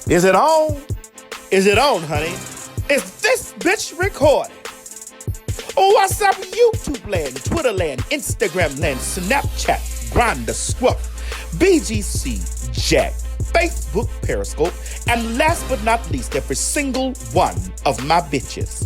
Is it on? Is it on, honey? Is this bitch recording? Oh, what's up, YouTube land, Twitter land, Instagram land, Snapchat, Grindr, Scruff, BGC, Jack, Facebook, Periscope, and last but not least, every single one of my bitches.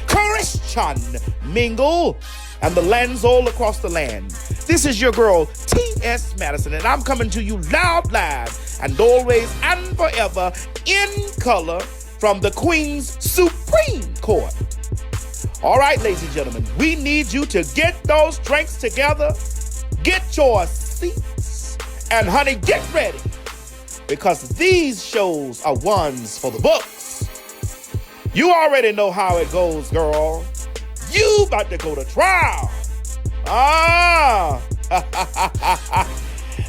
Christian Mingle and the lands all across the land. This is your girl, T.S. Madison, and I'm coming to you loud, live, and always and forever in color from the Queen's Supreme Court. All right, ladies and gentlemen, we need you to get those drinks together, get your seats, and honey, get ready, because these shows are ones for the books. You already know how it goes, girl. You about to go to trial.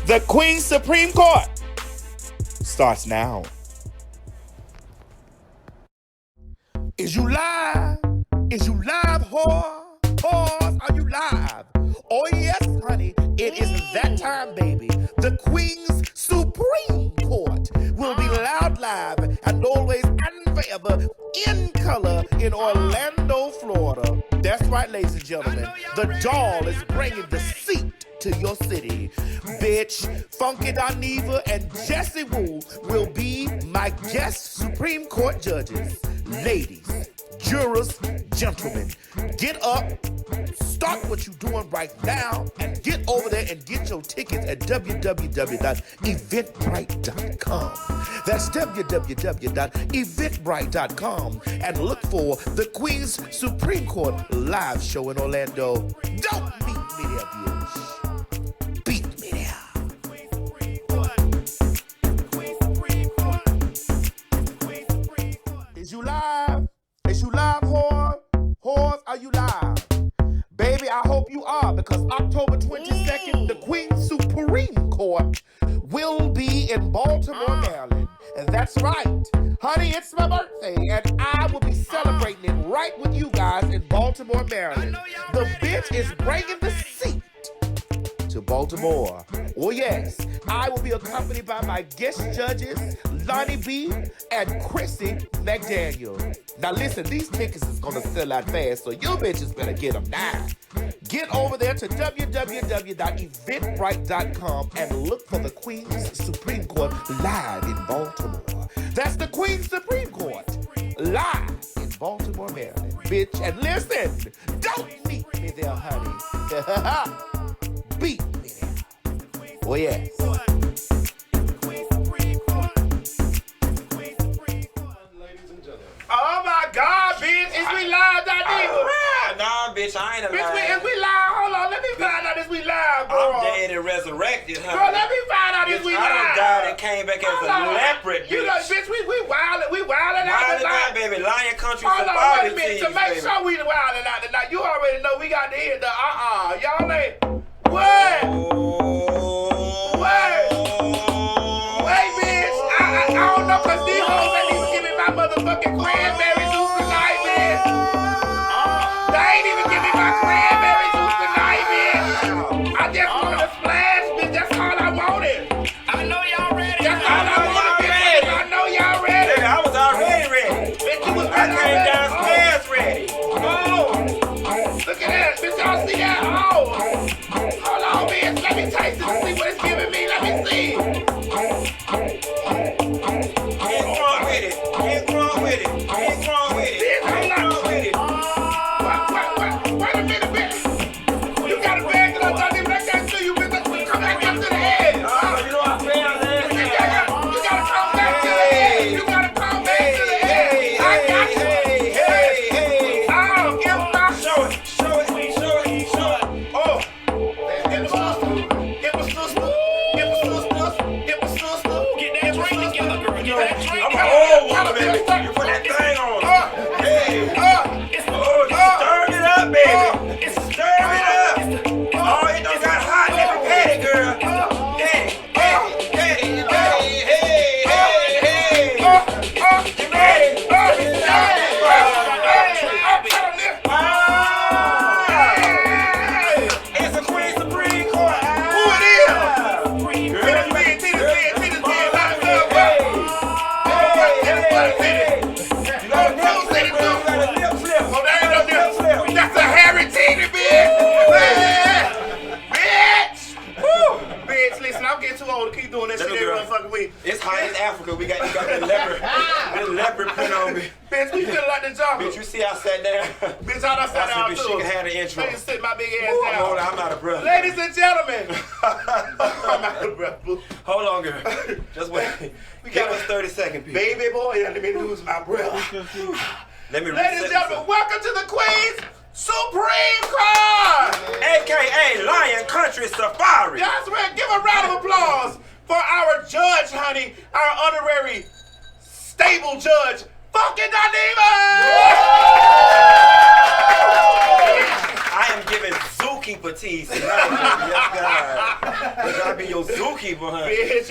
The Queen's Supreme Court starts now. Is you live? Is you live, whore? Whores, are you live? Oh yes, honey, it is that time, baby. The Queen's Supreme Court will be loud, live, and always and forever in color in Orlando, Florida. That's right, ladies and gentlemen. The doll is bringing the seat to your city. Bitch, Funky Dineva and Jesse Wu will be my guest Supreme Court judges. Ladies, jurors, gentlemen, get up, start what you're doing right now, and get over there and get your tickets at www.eventbrite.com. That's www.eventbrite.com, and look for the Queen's Supreme Court live show in Orlando. Don't meet me there, bitch. Beat me there. Is you live? Is you live, whore? Whores, are you live? Baby, I hope you are, because October 22nd, the Queen's Supreme Court will be in Baltimore, Maryland. And that's right. Honey, it's my birthday, and I will be celebrating it right with you guys in Baltimore, Maryland. The bitch is bringing the seat to Baltimore. Oh yes, I will be accompanied by my guest judges, Lonnie B and Chrissy McDaniel. Now listen, these tickets is gonna sell out fast, so you bitches better get them now. Get over there to www.eventbrite.com and look for the Queen's Supreme Court live in Baltimore. That's the Queen's Supreme Court live in Baltimore, Maryland, bitch. And listen, don't meet me there, honey. Beat me there. Oh, yes. Oh, my God, bitch. Is we live, Dineva? Nah, bitch, I ain't alive. Bitch, is we live? Hold on. Let me find out if we live, girl. I'm dead and resurrected, honey. Girl, let me find out if we live. I done died and came back as a leopard, bitch. You know, bitch, we wildin' out tonight. Baby. Lion Country Hold on, Safari wait a minute. teams, To make baby. sure we wildin' out tonight, you already know we got to hit the Y'all ain't. What? Wait, bitch. I don't know, because these hoes ain't even giving my motherfucking cranberry juice tonight, bitch. They ain't even giving my cranberry juice tonight, bitch. I just wanted to splash, bitch. That's all I wanted. I know y'all ready. That's all I wanted, bitch. I know y'all ready. Baby, I was already ready. Bitch, you was I ready came already. downstairs ready. Look at that, bitch. Y'all see that? Hold on, bitch. Let me taste it and see what it's giving me. Let me see. Get wrong with it. Get wrong with it. Get wrong with it. Bitch, Get hold wrong on. with it. Wait a minute, bitch. You got a bag that I don't even like that to you, bitch. Come back up to the head. You know I failed last You night. gotta come back to the head. You gotta come back to the head. I got you. Hey. Oh, give me my Show it. Oh. It was sister. on to keep doing that Little shit every girl. motherfucking week. It's hot in Africa. We got that leopard print on me. Bitch, we feel like the jungle. Bitch, you see I sat down. Bitch, I done sat down She too. can have the intro. I just sit my big ass Ooh, down. I'm out of breath. Ladies and gentlemen. I'm out of breath, boo. Hold on, girl. Just wait. Give us 30 seconds, people. Baby boy, let me lose my breath. Let me Ladies and gentlemen, welcome to the Queen's Supreme Court. AKA Lion Country Safari. That's right. Give a round of applause for our judge, honey, our honorary stable judge, fucking Dineva. I am giving zookeeper tease tonight. Yes, God. Bitch, I'll be your zookeeper, honey. Bitch,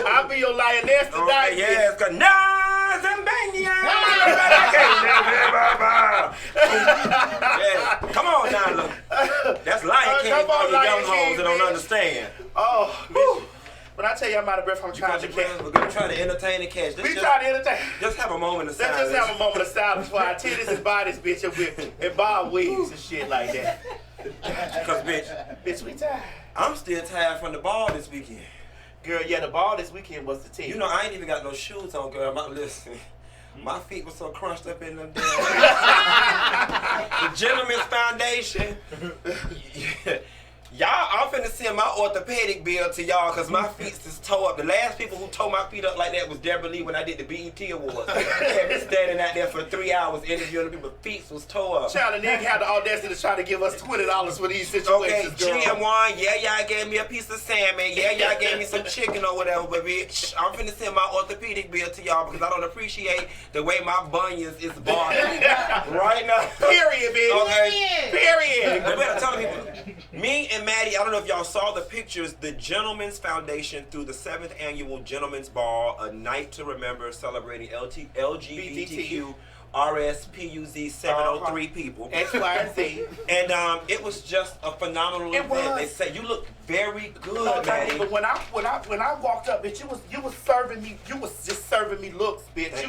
I'll be your lioness tonight. Okay, yes, cause yeah. Come on now, look. That's Lion King for all you young hoes that don't understand. Oh, bitch. When I tell you I'm out of breath, I'm trying to catch. We're gonna try to entertain the catch. We try to entertain. Just have a moment of silence. Let's just have a moment of silence for our titties and bodies, bitch, and bob weaves and shit like that. Cause Bitch, we tired. I'm still tired from the ball this weekend. Girl, yeah, the ball this weekend was the team. You know, I ain't even got no shoes on, girl. Listen, my feet were so crunched up in them damn. The Gentleman's Foundation. Y'all, I'm finna send my orthopedic bill to y'all because my feet is toe up. The last people who tore my feet up like that was Deborah Lee when I did the BET Awards. I had been standing out there for 3 hours interviewing people's feet was toe up. Child, the nigga had the audacity to try to give us $20 for these Okay, situations, girl. GM1, yeah, y'all gave me a piece of salmon. Yeah, y'all gave me some chicken or whatever, but bitch, I'm finna send my orthopedic bill to y'all because I don't appreciate the way my bunions is bothering right now. Period, bitch. Okay. Period. You better tell people. Me and Maddie, I don't know if y'all saw the pictures, the Gentleman's Foundation through the 7th Annual Gentleman's Ball, a night to remember celebrating LGBTQ RSPUZ 703 people. X, Y, and Z. And it was just a phenomenal event. They said you look very good, Maddie. But when I walked up, bitch, you was serving me. You was just serving me looks, bitch.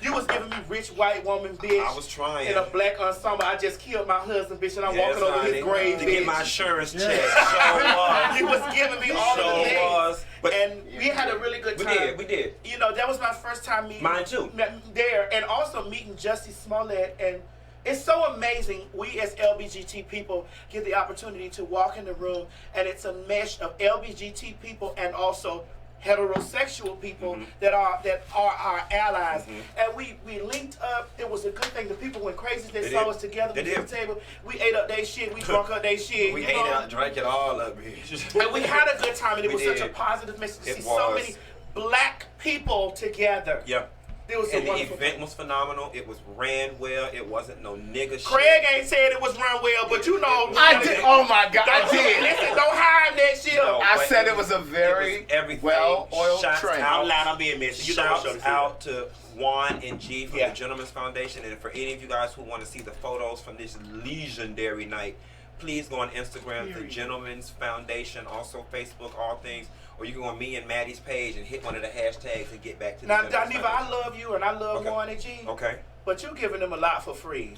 You was giving me rich white woman, bitch. I was trying. In a black ensemble. I just killed my husband, bitch, and I'm walking over his grave, to bitch. get my insurance check. So You was giving me all of the things. But and we had a really good time. We did. You know, that was my first time meeting. Mine too. There, and also meeting Jussie Smollett. And it's so amazing. We as LBGT people get the opportunity to walk in the room, and it's a mesh of LBGT people and also heterosexual people that are our allies. And we linked up. It was a good thing. The people went crazy. They saw us together. We at the table. We ate up their shit. We drunk up their shit. We ate out, drank it all up, bitch. And we had a good time, and it was such a positive message to see so many black people together. Yeah. It was and the event was phenomenal. It was ran well. It wasn't no nigga shit. Craig ain't said it was run well, but you know. I did. Oh my God, I did. Listen, don't hide that shit. No, I said it was a very well-oiled train. I'm loud. I'm being messy. Shouts out to Juan and G from the Gentleman's Foundation, and for any of you guys who want to see the photos from this legendary night, please go on Instagram, the Gentleman's Foundation, also Facebook, all things. Or you can go on me and Maddie's page and hit one of the hashtags and get back to the Now, Dineva, I love you and I love Juan and G. Okay. But you're giving them a lot for free.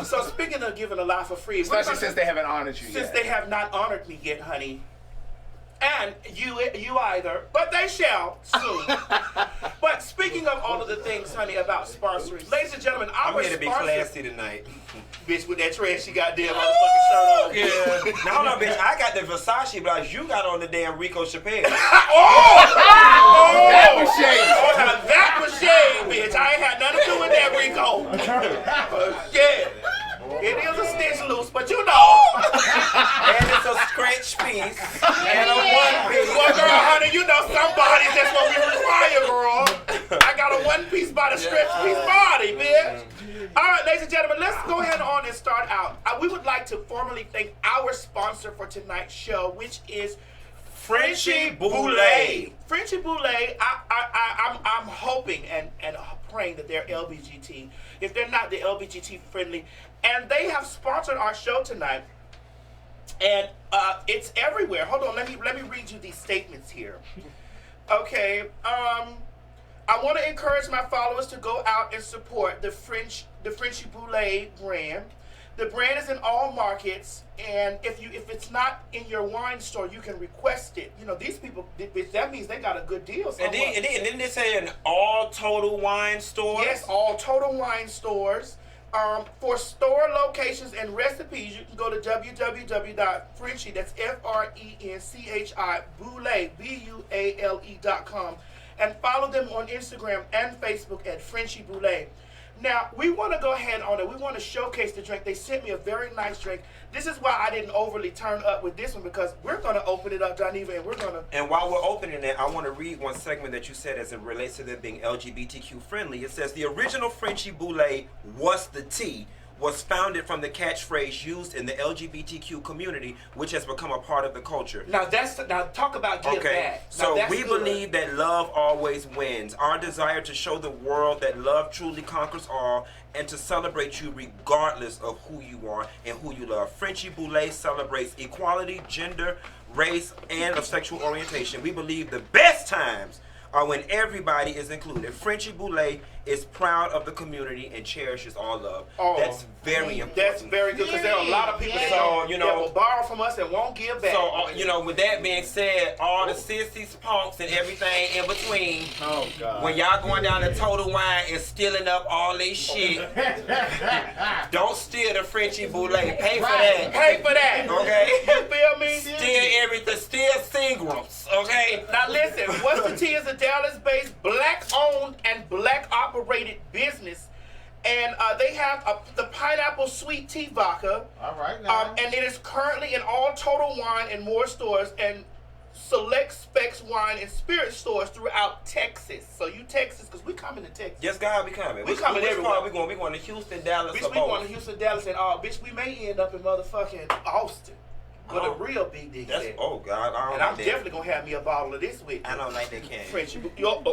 So speaking of giving a lot for free, especially since they haven't honored you yet. Since they have not honored me yet, honey. And you either, but they shall soon. But speaking of all of the things, honey, about sponsoring, ladies and gentlemen, I'm here to be classy tonight. Bitch, with that trashy goddamn motherfucking shirt on. Yeah. Now, hold on, bitch. I got the Versace blouse. You got on the damn Rico Chappelle. That was shade. Oh, now that was shade, bitch. I ain't had nothing to do with that, Rico. Yeah. It is a stitch loose, but you know. And it's a scratch piece. And a one piece. Well, girl, honey, you know somebody that's what we require, girl. I got a one piece by the stretch piece body, bitch. All right, ladies and gentlemen, let's go ahead on and start out. We would like to formally thank our sponsor for tonight's show, which is Frenchy Boulay. Frenchy Boulay, I'm hoping and praying that they're LBGT. If they're not, they're LBGT friendly. And they have sponsored our show tonight. And it's everywhere. Hold on, let me read you these statements here. Okay, I want to encourage my followers to go out and support the Frenchy Boulay brand. The brand is in all markets, and if it's not in your wine store, you can request it. You know, these people, that means they got a good deal. And then they say an all total wine stores. Yes, all total wine stores. For store locations and recipes, you can go to www.Frenchie, that's FRENCHI, Boulay, BUALE.com, and follow them on Instagram and Facebook at Frenchie Boulay. Now, we want to go ahead on it. We want to showcase the drink. They sent me a very nice drink. This is why I didn't overly turn up with this one, because we're going to open it up, Dineva, and we're going to... And while we're opening it, I want to read one segment that you said as it relates to them being LGBTQ friendly. It says, the original Frenchie Boulay, "What's the tea?" was founded from the catchphrase used in the LGBTQ community, which has become a part of the culture. Now talk about give back. So we believe that love always wins. Our desire to show the world that love truly conquers all, and to celebrate you regardless of who you are and who you love. Frenchie Boulay celebrates equality, gender, race, and of sexual orientation. We believe the best times are when everybody is included. Frenchie Boulay is proud of the community and cherishes all love. Oh, that's very important. That's very good, because there are a lot of people that will borrow from us and won't give back. So, with that being said, all the sissies, punks, and everything in between, when y'all going down to Total Wine and stealing up all this shit, don't steal the Frenchie Boulay. Pay for that. Pay for that. Okay? You feel me? Steal everything. Steal Seagrams. Okay? Now listen, What's the Tea is a Dallas-based, black-owned and black-operated business. And they have the pineapple sweet tea vodka. All right, now. And it is currently in all Total Wine and more stores, and select Specs Wine and Spirit stores throughout Texas. So you Texas, because we coming to Texas. Yes, God, we coming. We coming everywhere. We going to Houston, Dallas, bitch, we going to Houston, Dallas, and bitch, we may end up in motherfucking Austin. With a real big dick. Oh God, I don't and like I'm definitely gonna have me a bottle of this with me. I don't like that can. French. They are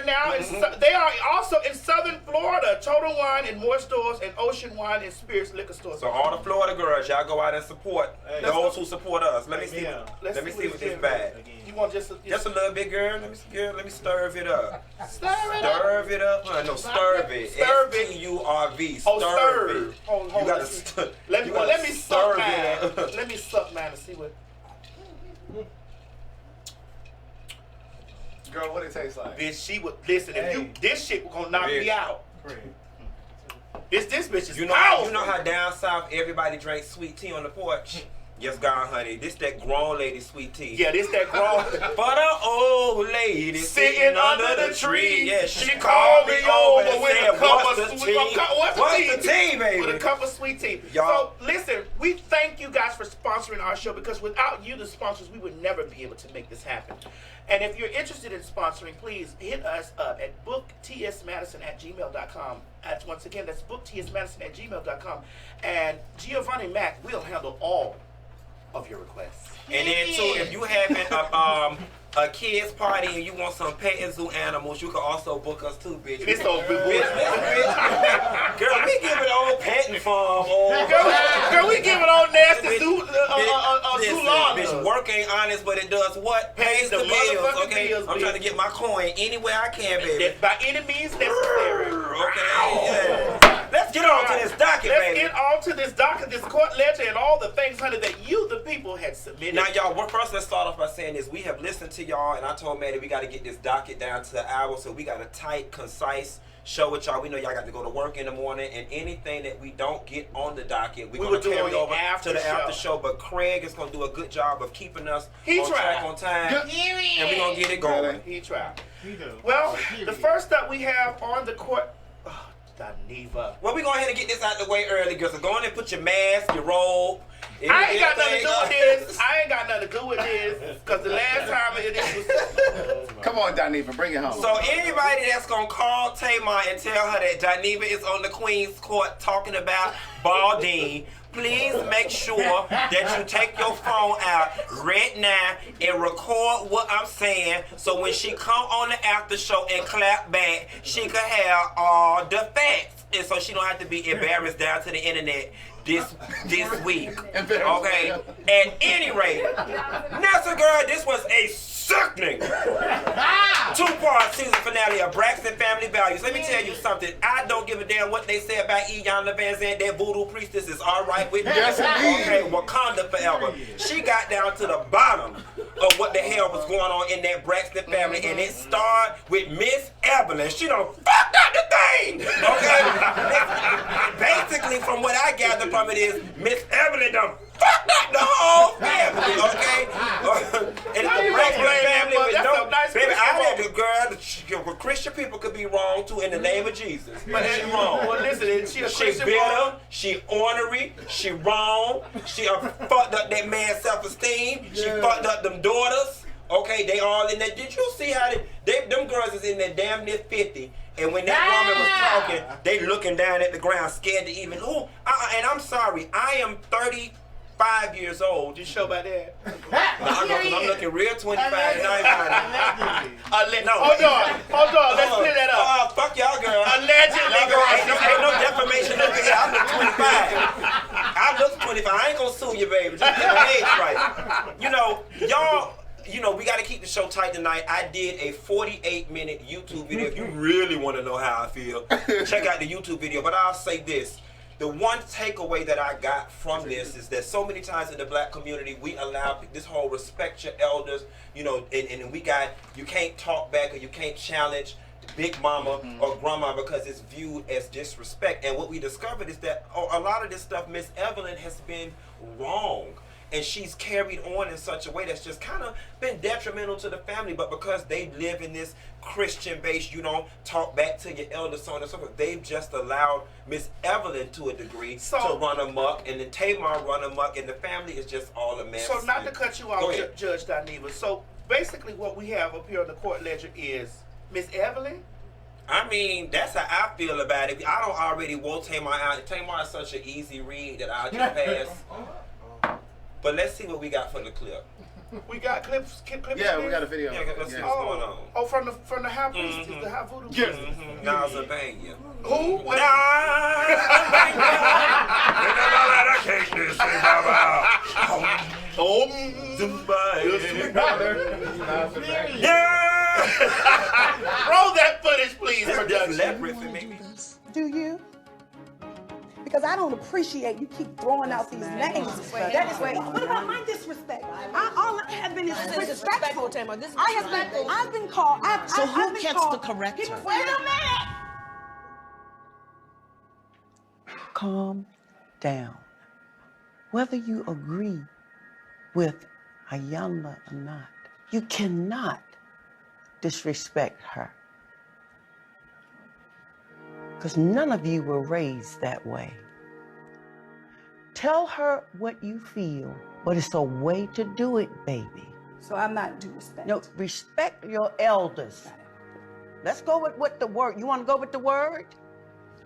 now they are also in Southern Florida, Total Wine and more stores, and Ocean Wine and Spirits liquor stores. So all the Florida girls, y'all go out and support those who support us. Let me see what this bag. You want just a little bit, girl? Let me see, girl. Let me stir it up. Stir it up. No, stir it. STURV. Stir it. Hold you gotta stir. Let me suck mine. Let me suck mine and see what. Girl, what it tastes like? Bitch, she would listen. If this shit was gonna knock me out. This bitch is powerful. You know how down south everybody drinks sweet tea on the porch? Yes, God, honey. This that grown lady sweet tea. Yeah, this that grown. For the old lady sitting under the tree. Yeah, she called me over with a cup of sweet tea. What's the tea, baby? With a cup of sweet tea. So listen, we thank you guys for sponsoring our show, because without you, the sponsors, we would never be able to make this happen. And if you're interested in sponsoring, please hit us up at booktsmadison@gmail.com. Once again, that's booktsmadison@gmail.com. And Giovanni Mac will handle all of your requests. And then too, if you having a kids party and you want some pet and zoo animals, you can also book us too, bitch. This old bitch. Girl, we giving old petting farm. Girl, we giving old nasty zoo lawn. Bitch, work ain't honest, but it does what? Pays the bills, okay? I'm trying to get my coin any way I can, baby. By any means necessary. Okay, yeah. Let's get on to this docket, baby. Let's get on to this docket, this court ledger, and all the things, honey, that you, the people, had submitted. Now, y'all, first let's start off by saying this. We have listened to y'all, and I told Maddie we got to get this docket down to the hour, so we got a tight, concise show with y'all. We know y'all got to go to work in the morning, and anything that we don't get on the docket, we're going to carry over to the after show. But Craig is going to do a good job of keeping us on track, on time, and we're going to get it going. He tried. Well, the first up we have on the court... Dineva. Well, we go ahead and get this out the way early, girls. So go on and put your mask, your robe. I ain't got nothing to do with this. I ain't got nothing to do with this, because the last time this was... Come on, Dineva, bring it home. So anybody that's going to call Tamar and tell her that Dineva is on the Queen's Court talking about Baldine, please make sure that you take your phone out right now and record what I'm saying, so when she come on the after show and clap back, she can have all the facts, and so she don't have to be embarrassed down to the internet this week. Okay? At any rate, Nessa, girl, this was a sickening, Two-part season finale of Braxton Family Values. Let me tell you something. I don't give a damn what they say about Iyanla Vanzant. That voodoo priestess is all right with me. Yes, indeed. Okay, Wakanda forever. She got down to the bottom of what the hell was going on in that Braxton family, and it started with Miss Evelyn. She done fucked up the thing. Okay? Basically, from what I gather from it is, Miss Evelyn done fucked up the whole family, okay? And the Braxton family with no... Baby, I had the girl, Christian people could be wrong too in the name of Jesus. But she's wrong. Well, listen, She bitter, she ornery, she wrong, she fucked up that man's self-esteem, she fucked up them daughters, okay? They all in there. Did you see how them girls is in there damn near 50, and when that woman was talking, they looking down at the ground, scared to even, and I'm sorry, I am 35 years old. You sure about that? I'm looking real 25. Hold on. Let's clear that up. Fuck y'all, girl. Allegedly, ain't no defamation over here. I look 25. I look 25. I ain't gonna sue you, baby. Just get my age right. Y'all, we got to keep the show tight tonight. I did a 48-minute YouTube video. If you really want to know how I feel, check out the YouTube video. But I'll say this. The one takeaway that I got from this is that so many times in the black community, we allow this whole respect your elders, and we got, you can't talk back or you can't challenge big mama or grandma because it's viewed as disrespect. And what we discovered is that a lot of this stuff, Miss Evelyn has been wrong. And she's carried on in such a way that's just kind of been detrimental to the family. But because they live in this Christian base, talk back to your elders, so on and so forth, they've just allowed Miss Evelyn to a degree to run amok, and then Tamar run amok, and the family is just all a mess. So not to cut you off, Judge Dineva. So basically what we have up here on the court ledger is Miss Evelyn. I mean, that's how I feel about it. I don't already wore Tamar out. Tamar is such an easy read that I'll just pass. But let's see what we got for the clip. We got clips. Yeah, we got a video. Yeah, let's see what's going on. Oh, from the high priest, the high voodoo. Yes. Nas and Banya. Who? Roll that footage, please, production. Do you? Because I don't appreciate you keep throwing out these names. That is what about my disrespect? All I have been is disrespectful. I've been called. So who gets to correct her? Wait a minute. Calm down. Whether you agree with Iyanla or not, you cannot disrespect her. Because none of you were raised that way. Tell her what you feel, but it's a way to do it, baby. So I'm not due respect. No, respect your elders. Let's go with what the word. You want to go with the word?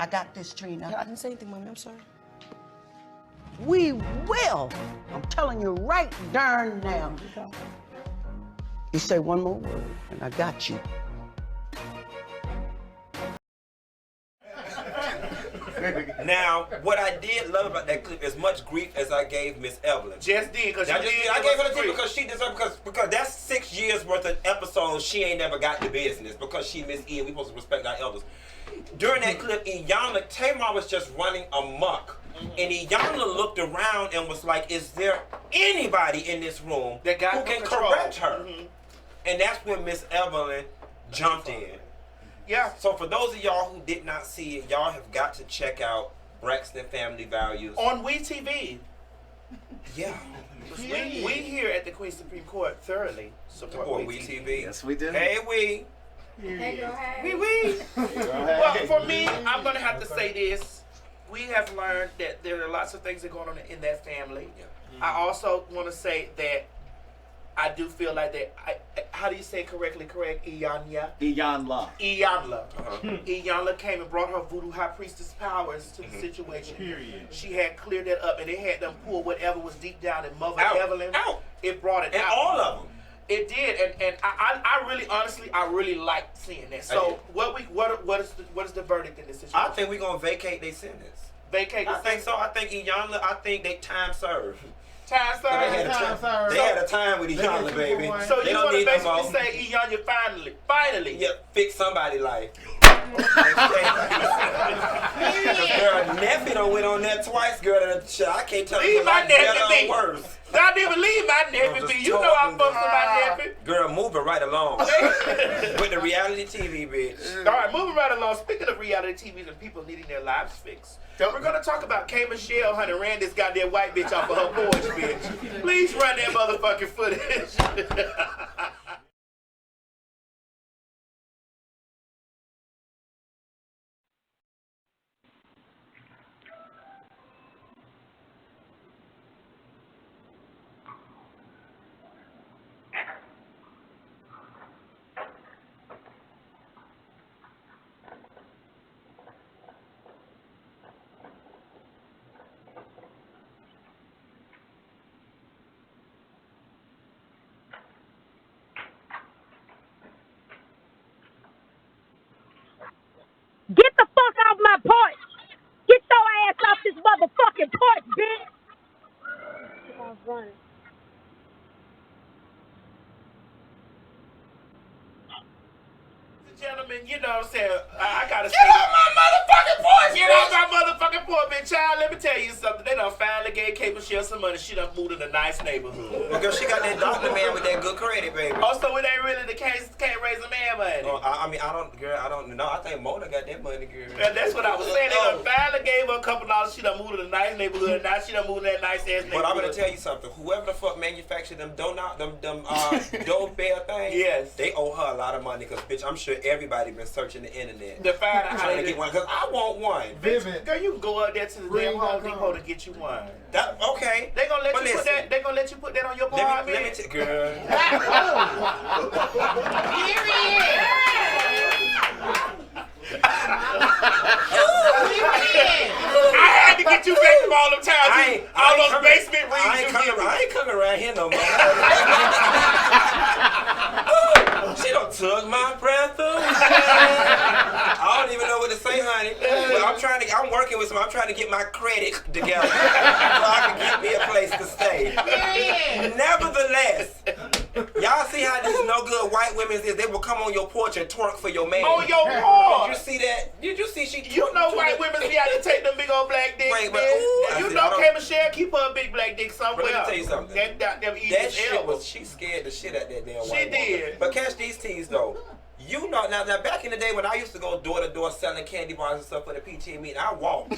I got this, Trina. I didn't say anything, Mommy. I'm sorry. We will. I'm telling you right darn now. You say one more word, and I got you. Now, what I did love about that clip, as much grief as I gave Miss Evelyn. Just did, because I gave her the grief because she deserved, because that's 6 years worth of episodes she ain't never got the business because she Miss E and we supposed to respect our elders. During that clip, Tamar was just running amok. And Iyanla looked around and was like, is there anybody in this room who can correct her? And that's when Miss Evelyn jumped in. Yeah. So for those of y'all who did not see it, y'all have got to check out Braxton Family Values. On WeTV. Yeah. We here at the Queen Supreme Court thoroughly support WeTV. Yes, we do. Hey, we. Hey, girl, hey. We. Well, for me, I'm going to have to say this. We have learned that there are lots of things that are going on in that family. Yeah. I also want to say that I do feel like that. How do you say correctly? Iyanla. Iyanla came and brought her voodoo high priestess powers to the situation. Period. She had cleared that up, and it had them pull whatever was deep down in Mother Evelyn. It brought it out. And all of them. It did, and I really, honestly, I really liked seeing that. So what is the verdict in this situation? I think we're gonna vacate their sentence. Vacate. I think so. I think Iyanla. I think they time served. Time served. They had a time with each other, baby. So you want to basically say, E-Young, finally. Yeah, fix somebody's life. Girl, nephew done went on that twice, girl. I can't tell you my nephew be worse. Don't even leave my nephew be. You know I fucks with my nephew. Girl, moving right along. With the reality TV, bitch. All right, moving right along. Speaking of reality TV and people needing their lives fixed, we're going to talk about K. Michelle, honey, ran this goddamn white bitch off of her porch, bitch. Please run that motherfucking footage. Get the fuck off my porch! Get your ass off this motherfucking porch, bitch! I was running. Gentlemen, you know what I'm saying? I gotta Get off my motherfucking porch, Get off my motherfucking porch, bitch. Child, let me tell you something. They done finally gave K. Michelle some money. She done moved in a nice neighborhood. Because she got that doctor man with that good credit, baby. Oh, so it ain't really the case. Can't raise a man money. Oh, I mean, I don't know. I think Mona got that money, girl. Yeah, that's what I was saying. They done finally gave her a couple dollars. She done moved in a nice neighborhood. Now she done moved in that nice ass neighborhood. But I'm gonna tell you something. Whoever the fuck manufactured them dough bear things, yes, they owe her a lot of money. Cause bitch, I'm sure everybody been searching the internet to find out how to get one. Cause I want one. Vivid. Girl, you can go up there to the damn Home Depot to get you one. That okay? They gonna let you put that. They gonna let you put that on your bar, man. Let me girl. I had to get you back from all them times. All those basement rings. I ain't coming around here no more. She done took my breath away. I don't even know what to say, honey. But I'm working with I'm trying to get my credit together so I can get me a place to stay. Nevertheless, y'all see how these no good white women is? They will come on your porch and twerk for your man. On your porch. Did you see that? Did you see she? You know white women be out to take them big old black dicks. Wait, but you know K. Michelle keep her a big black dick somewhere. Let me tell you something. That shit was, she scared the shit out that damn white woman. She did. But catch these teas though. You know, now back in the day when I used to go door to door selling candy bars and stuff for the PTA meeting, I walked.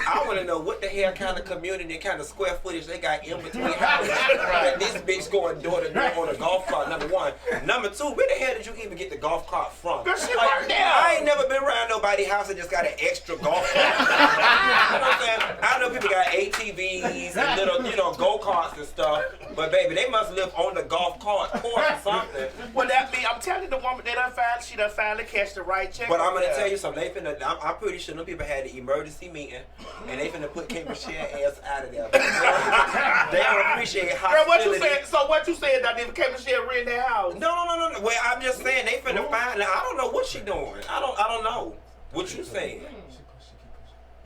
I want to know what the hell kind of community and kind of square footage they got in between houses. Right. This bitch going door to door on a golf cart, number one. Number two, where the hell did you even get the golf cart from? Girl, she worked there. I ain't never been around nobody's house that just got an extra golf cart. You know what I'm saying? I know people got ATVs and little go-karts and stuff, but baby, they must live on the golf cart course or something. Well, that mean, I'm telling the woman she done finally catch the right check. But I'm gonna tell you something. I'm pretty sure them people had an emergency meeting, and they finna put K. Michelle ass out of there. They don't appreciate hostility. Girl, what you said? So what you said that if K. Michelle rent their house? No. Well, I'm just saying they finna find. I don't know what she doing. I don't know. What you saying?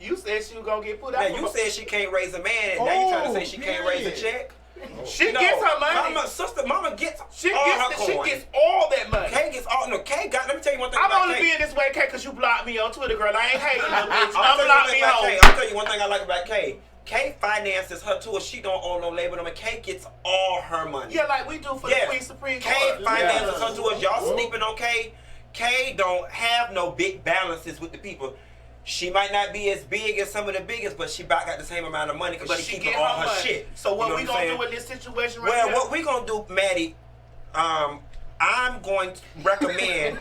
You said she was gonna get put out. Now you said she can't raise a man, and now you trying to say she can't raise a check? She gets her money. Mama gets She gets all that money. Kay gets all. No, Kay got. Let me tell you one thing. I'm only being this way, Kay, because you blocked me on Twitter, girl. I ain't hating no bitch. I'll tell you one thing I like about Kay. Kay finances her tour. She don't own no label number. Kay gets all her money. Yeah, like we do for the Queen Supreme Court. Kay finances her tours. Y'all sleeping on Kay. Kay don't have no big balances with the people. She might not be as big as some of the biggest, but she about got the same amount of money because she keeping all her shit. So what we gonna do in this situation right now? Well, what we gonna do, Maddie, I'm going to recommend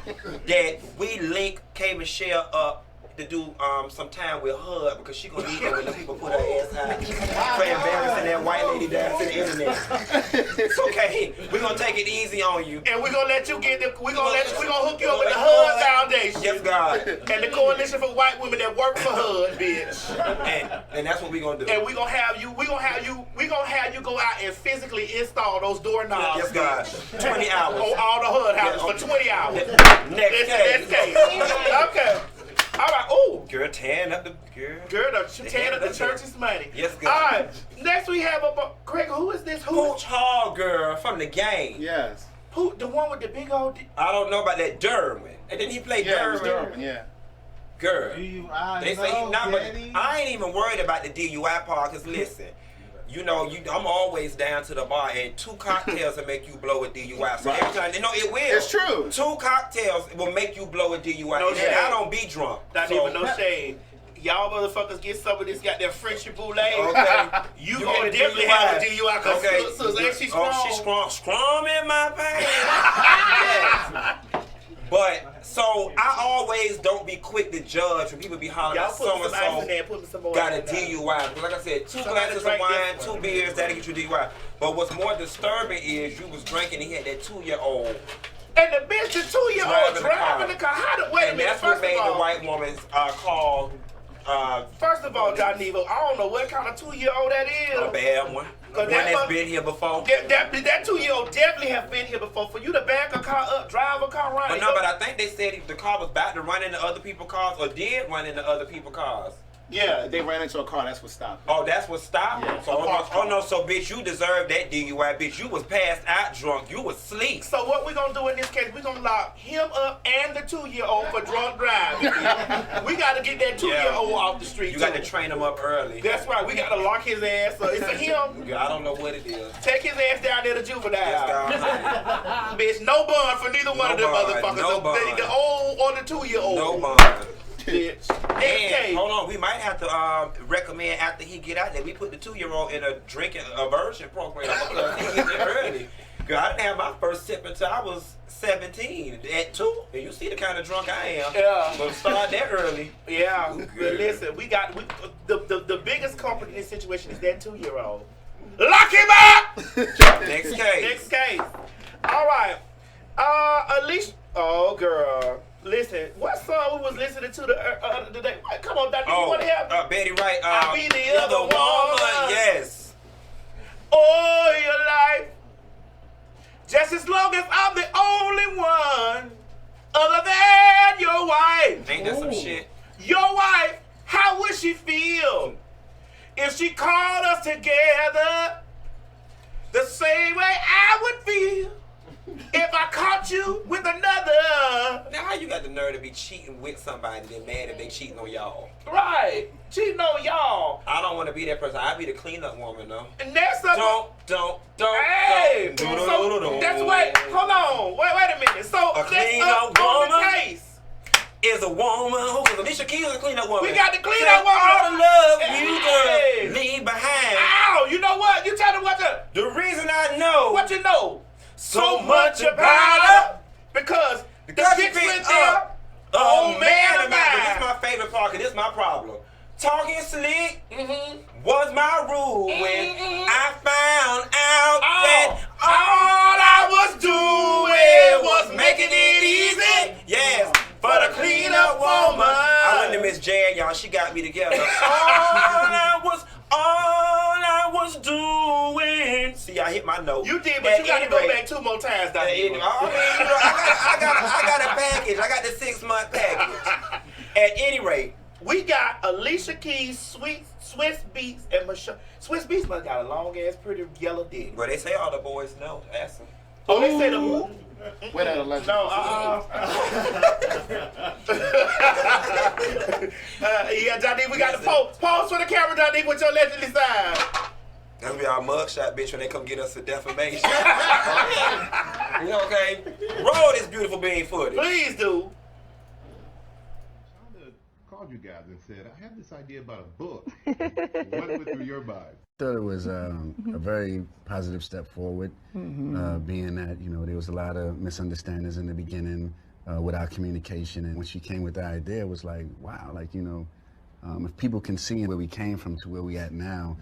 that we link K. Michelle up to do some time with her because she gonna need that when the people put her ass out for embarrassing that white lady down to the internet. It's okay. We're gonna take it easy on you. And we're gonna let you get the we gonna hook you up with the HUD Foundation. Yes, God. And the Coalition for White Women that work for HUD, bitch. And that's what we're gonna do. And we're gonna have you go out and physically install those doorknobs. Yes, God. 20 hours. On all the HUD houses for 20 hours. Next case. Okay. All right. Ooh. Girl, Girl, tearing up the tearing up the church's money. Yes, girl. All right. Next we have Greg. Who is this? Pooch Hall girl from the game. Yes. Who? The one with the big old. I don't know about that Derwin. And then he played Derwin. Derwin. Yeah. Girl. They say he not, but I ain't even worried about the DUI part. Cause listen. You know, I'm always down to the bar, and 2 cocktails will make you blow a DUI. So every time, it will. It's true. 2 cocktails will make you blow a DUI. No and shade. I don't be drunk. Not so. even no shade. Y'all motherfuckers get some of this goddamn French boulet. Okay. You gonna definitely have a DUI because ain't she strong? Oh, she's strong. Strong in my veins. Yes. But, so, I always don't be quick to judge when people be hollering at so-and-so got a DUI. Like I said, 2 glasses of wine, 2 beers, that'll get you DUI. But what's more disturbing is you was drinking and he had that 2-year-old. And the bitch, the 2-year-old driving the car. Wait a minute, that's what made the white woman call. First of all, Dineva, I don't know what kind of 2-year-old that is. A bad one. One that's been here before. That 2-year-old definitely have been here before. For you to back a car up, drive a car around. But I think they said the car was about to run into other people's cars or did run into other people's cars. Yeah, they ran into a car. That's what stopped. Oh, that's what stopped? Yeah. So, so bitch, you deserve that DUI, bitch. You was passed out drunk. You was sleep. So what we gonna do in this case, we gonna lock him up and the 2-year-old for drunk driving. We gotta get that 2-year-old off the street. You got to train him up early. That's right. We gotta lock his ass. So it's a him. I don't know what it is. Take his ass down there to juvenile. Bitch, no bond for neither one of them motherfuckers. No bond. The old or the 2-year-old. No bond. Bitch. And hold on, we might have to recommend after he get out there, we put the 2-year-old in a drinking aversion program because he gets there early. Girl, I didn't have my first sip until I was 17 at 2, and you see the kind of drunk I am. Yeah. So start that early. Yeah. But listen, the biggest culprit in this situation is that 2-year-old. Lock him up. Next case. Next case. All right. Alicia. Oh, girl. Listen, what song we was listening to the other day? Come on, Dr. You want to have Betty Wright. I'll be the other woman. Yes. Oh, your life. Just as long as I'm the only one other than your wife. Ain't that some shit? Your wife, how would she feel if she called us together the same way I would feel if I caught you with another? Now, how you got the nerve to be cheating with somebody then mad if they cheating on y'all? Right. Cheating on y'all. I don't want to be that person. I'd be the cleanup woman, though. And that's Don't. Hey! No. That's wait. Hold on. Wait a minute. So, a cleanup on woman the case. Is a woman who is Alicia Keys is a cleanup woman. We got the cleanup woman. All the love you girl leave behind. Ow! You know what? You tell me what the reason I know. What you know? So much about her. Because she bitch went there. Oh man of mine. This is my favorite part, because this is my problem. Talking slick was my rule when I found out that all I was doing was making it easy. Yes, for the cleanup woman. I went to Miss Jan, y'all. She got me together. All I was doing. See, I hit my note. You did, but you got to go back 2 more times, Dr. I mean, I got a package. I got the 6-month package. At any rate, we got Alicia Keys, Swiss Beats, and Michelle. Swiss Beats must got a long ass, pretty yellow dick. But they say all the boys know. Ask them. Oh, they say the. Where that alleged? No, yeah, Johnny, we got the pause for the camera, Johnny, with your allegedly sign. That'll be our mugshot, bitch, when they come get us for defamation. Okay? Roll this beautiful bean footage. Please do. Called you guys and said, I have this idea about a book. What went through your mind? I thought it was a very positive step forward, being that, there was a lot of misunderstandings in the beginning with our communication. And when she came with the idea, it was like, wow, if people can see where we came from to where we at now,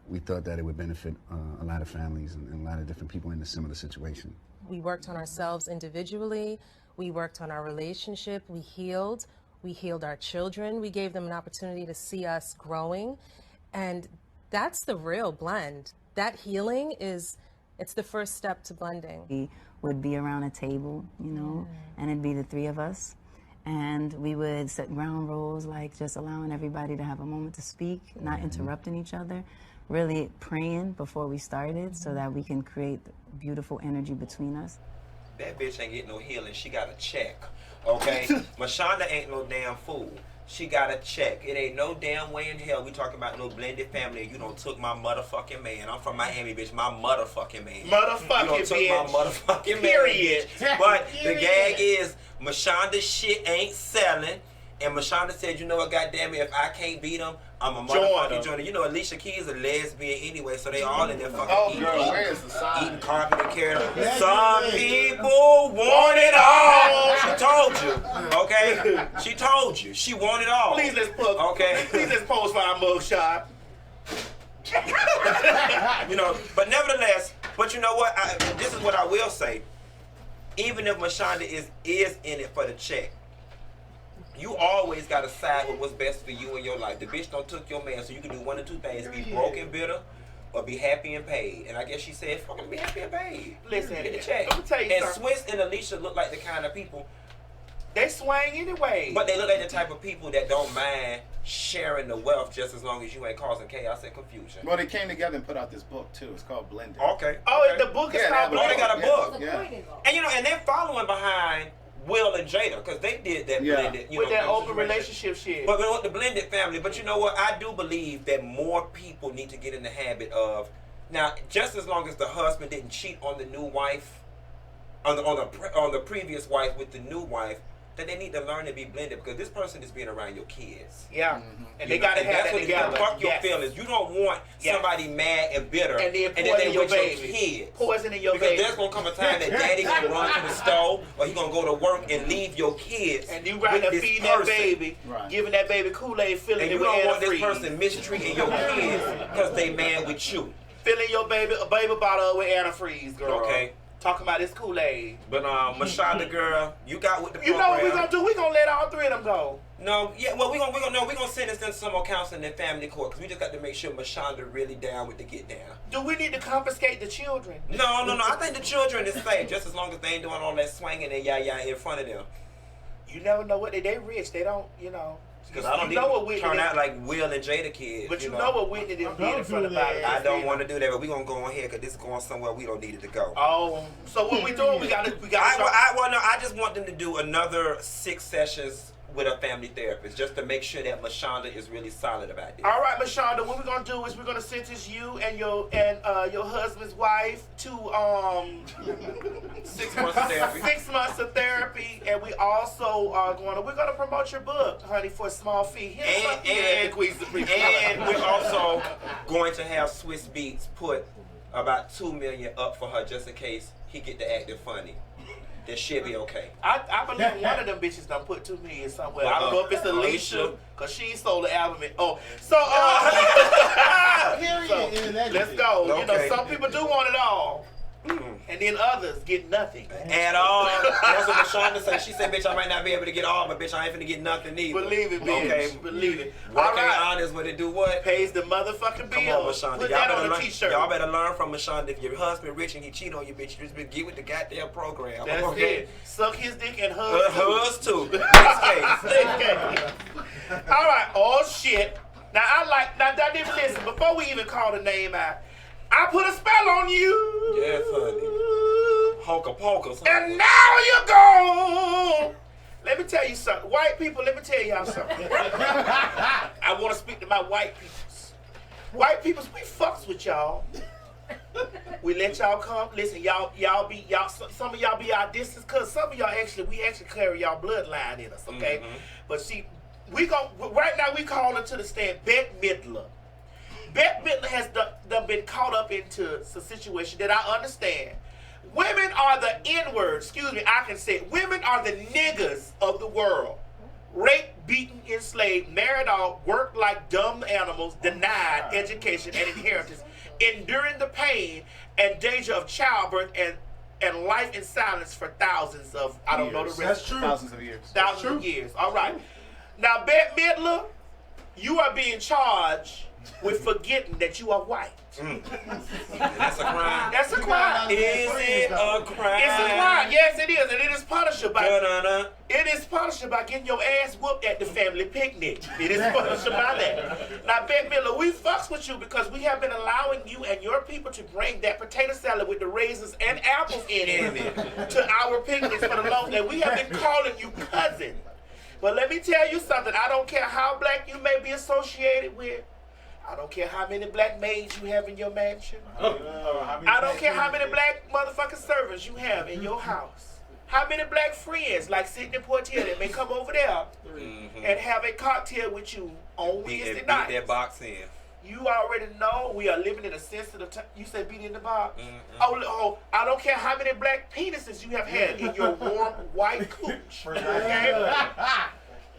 we thought that it would benefit a lot of families and a lot of different people in a similar situation. We worked on ourselves individually. We worked on our relationship. We healed our children. We gave them an opportunity to see us growing. And that's the real blend. That healing it's the first step to blending. We would be around a table, and it'd be the 3 of us. And we would set ground rules, like just allowing everybody to have a moment to speak, not interrupting each other, really praying before we started so that we can create beautiful energy between us. That bitch ain't getting no healing. She got a check. Okay? Mashonda ain't no damn fool. She got a check. It ain't no damn way in hell we talking about no blended family. You done took my motherfucking man. I'm from Miami, bitch. My motherfucking man. Motherfucking you done took bitch. my motherfucking Period. man. But the gag is Mashonda's shit ain't selling. And Mashonda said, you know what, goddamn it, if I can't beat them, I'm a motherfucking joiner. You know, Alicia Keys a lesbian anyway, so they all in there fucking eating carpet and carrot. Some people want it all. She told you, okay? She told you. She want it all. Please let's put. Okay. Please let's pose for our mugshot. You know, but nevertheless, but you know what? This is what I will say. Even if Mashonda is in it for the check, you always got to side with what's best for you in your life. The bitch don't took your man, so you can do one of two things: be broke and bitter, or be happy and paid. And I guess she said, "Fucking be happy and paid." Listen, get the check. let me tell you and something. Swiss and Alicia look like the kind of people. They swang anyway. But they look like the type of people that don't mind sharing the wealth just as long as you ain't causing chaos and confusion. Well, they came together and put out this book too. It's called Blended. Okay. Oh, the book is called Blended. They got a book. Yeah. And you know, and they're following behind Will and Jada, because they did that blended, with that open relationship shit. But with the blended family, but you know what? I do believe that more people need to get in the habit of, now, just as long as the husband didn't cheat on the new wife, on the previous wife with the new wife, that they need to learn to be blended, because this person is being around your kids. Yeah. And they gotta have that together. Fuck your feelings. You don't want somebody mad and bitter, and then they with your baby. kids. Poison in your because baby. there's gonna come a time that daddy gonna run to the stove, or he gonna go to work and leave your kids. And you right there feeding that baby, giving that baby Kool-Aid, filling and it you with don't want this antifreeze. person mistreating your kids because they mad with you. Filling your baby bottle with antifreeze, girl. Okay. Talking about this Kool-Aid. But Mashonda girl, you got with the You program. know what we gonna do? We gonna let all three of them go. No, yeah, well we gonna send this into some more counseling and family court, because we just got to make sure Mashonda really down with the get down. Do we need to confiscate the children? No. I think the children is safe, just as long as they ain't doing all that swinging and yah in front of them. You never know what they rich. They don't, you know. Because I don't need to turn out like Will and Jada kids. But you know what Whitney did in front of Bobby. I don't want to do that, but we gonna go on here because this is going somewhere we don't need it to go. Oh, so what we doing? We got. I just want them to do another 6 sessions with a family therapist, just to make sure that Mashonda is really solid about this. All right, Mashonda, what we're gonna do is we're gonna sentence you and your husband's wife to 6 months of therapy. 6 months of therapy, and we also are we're gonna promote your book, honey, for a small fee. And we're also going to have Swiss Beats put about $2 million up for her, just in case he get to acting funny. That should be okay. I believe one of them bitches done put $2 million somewhere. I don't know if it's Alicia, because she sold the album. Let's go. Okay. You know, some people do want it all. And then others get nothing. At all. That's what Mashonda said. She said, bitch, I might not be able to get all, but bitch, I ain't finna get nothing either. Believe it, bitch. Okay. Believe it. Work ain't honest when it do what? Pays the motherfucking bill. Come on, Mashonda. Put that on a learn, t-shirt. Y'all better learn from Mashonda. If your husband rich and he cheat on you, bitch, you just get with the goddamn program. That's okay? it. Suck his dick and hug Hers too. Next case. All right. Oh, shit. Now, now, didn't listen. Before we even call the name out, I put a spell on you. Yes, honey. Hocus pocus. And now you're gone. Let me tell you something. White people, let me tell y'all something. I want to speak to my white peoples. White peoples, we fucks with y'all. We let y'all come. Listen, some of y'all be our distance, cause some of y'all we actually carry y'all bloodline in us, okay? Mm-hmm. But see, right now we calling to the stand Bette Midler. Bette Midler has been caught up into a situation that I understand. Women are the N-word, excuse me, I can say it. Women are the niggas of the world. Raped, beaten, enslaved, married off, worked like dumb animals, denied education and inheritance, enduring the pain and danger of childbirth and life in silence for thousands of, I don't know the rest. That's true. Thousands of years. Thousands of years. All right. Now, Bette Midler, you are being charged with forgetting that you are white. That's a crime. That's a crime. Is it a crime? It's a crime. Yes, it is, and it is punishable by. Da-da-da. It is punishable by getting your ass whooped at the family picnic. It is punishable by that. Now, Bette Midler, we fucks with you because we have been allowing you and your people to bring that potato salad with the raisins and apples in it to our picnics for the long. And we have been calling you cousin. But let me tell you something. I don't care how black you may be associated with. I don't care how many black maids you have in your mansion. I don't care how many black motherfucking servants you have in your house. How many black friends like Sidney Poitier that may come over there and have a cocktail with you on Wednesday night. Beat that box in. You already know we are living in a sensitive time. You said beat in the box? Oh, I don't care how many black penises you have had in your warm white cooch. Okay?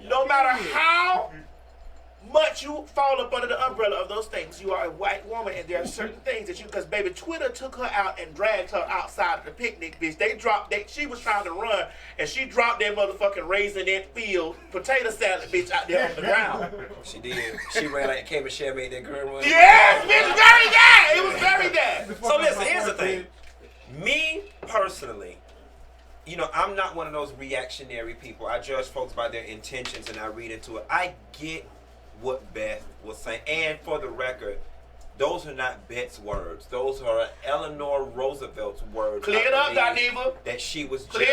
No matter how much you fall up under the umbrella of those things, you are a white woman, and there are certain things that you, because baby, Twitter took her out and dragged her outside of the picnic, bitch. She was trying to run, and she dropped that motherfucking raisin field potato salad, bitch, out there on the ground. She did. She ran like Cayman Share made that girl run. Yes, bitch, very bad. It was very bad. So listen, here's the thing. Me, personally, you know, I'm not one of those reactionary people. I judge folks by their intentions, and I read into it. I get what Beth was saying, and for the record, those are not Bette's words. Those are Eleanor Roosevelt's words. Clear it up, Dineva. That she was just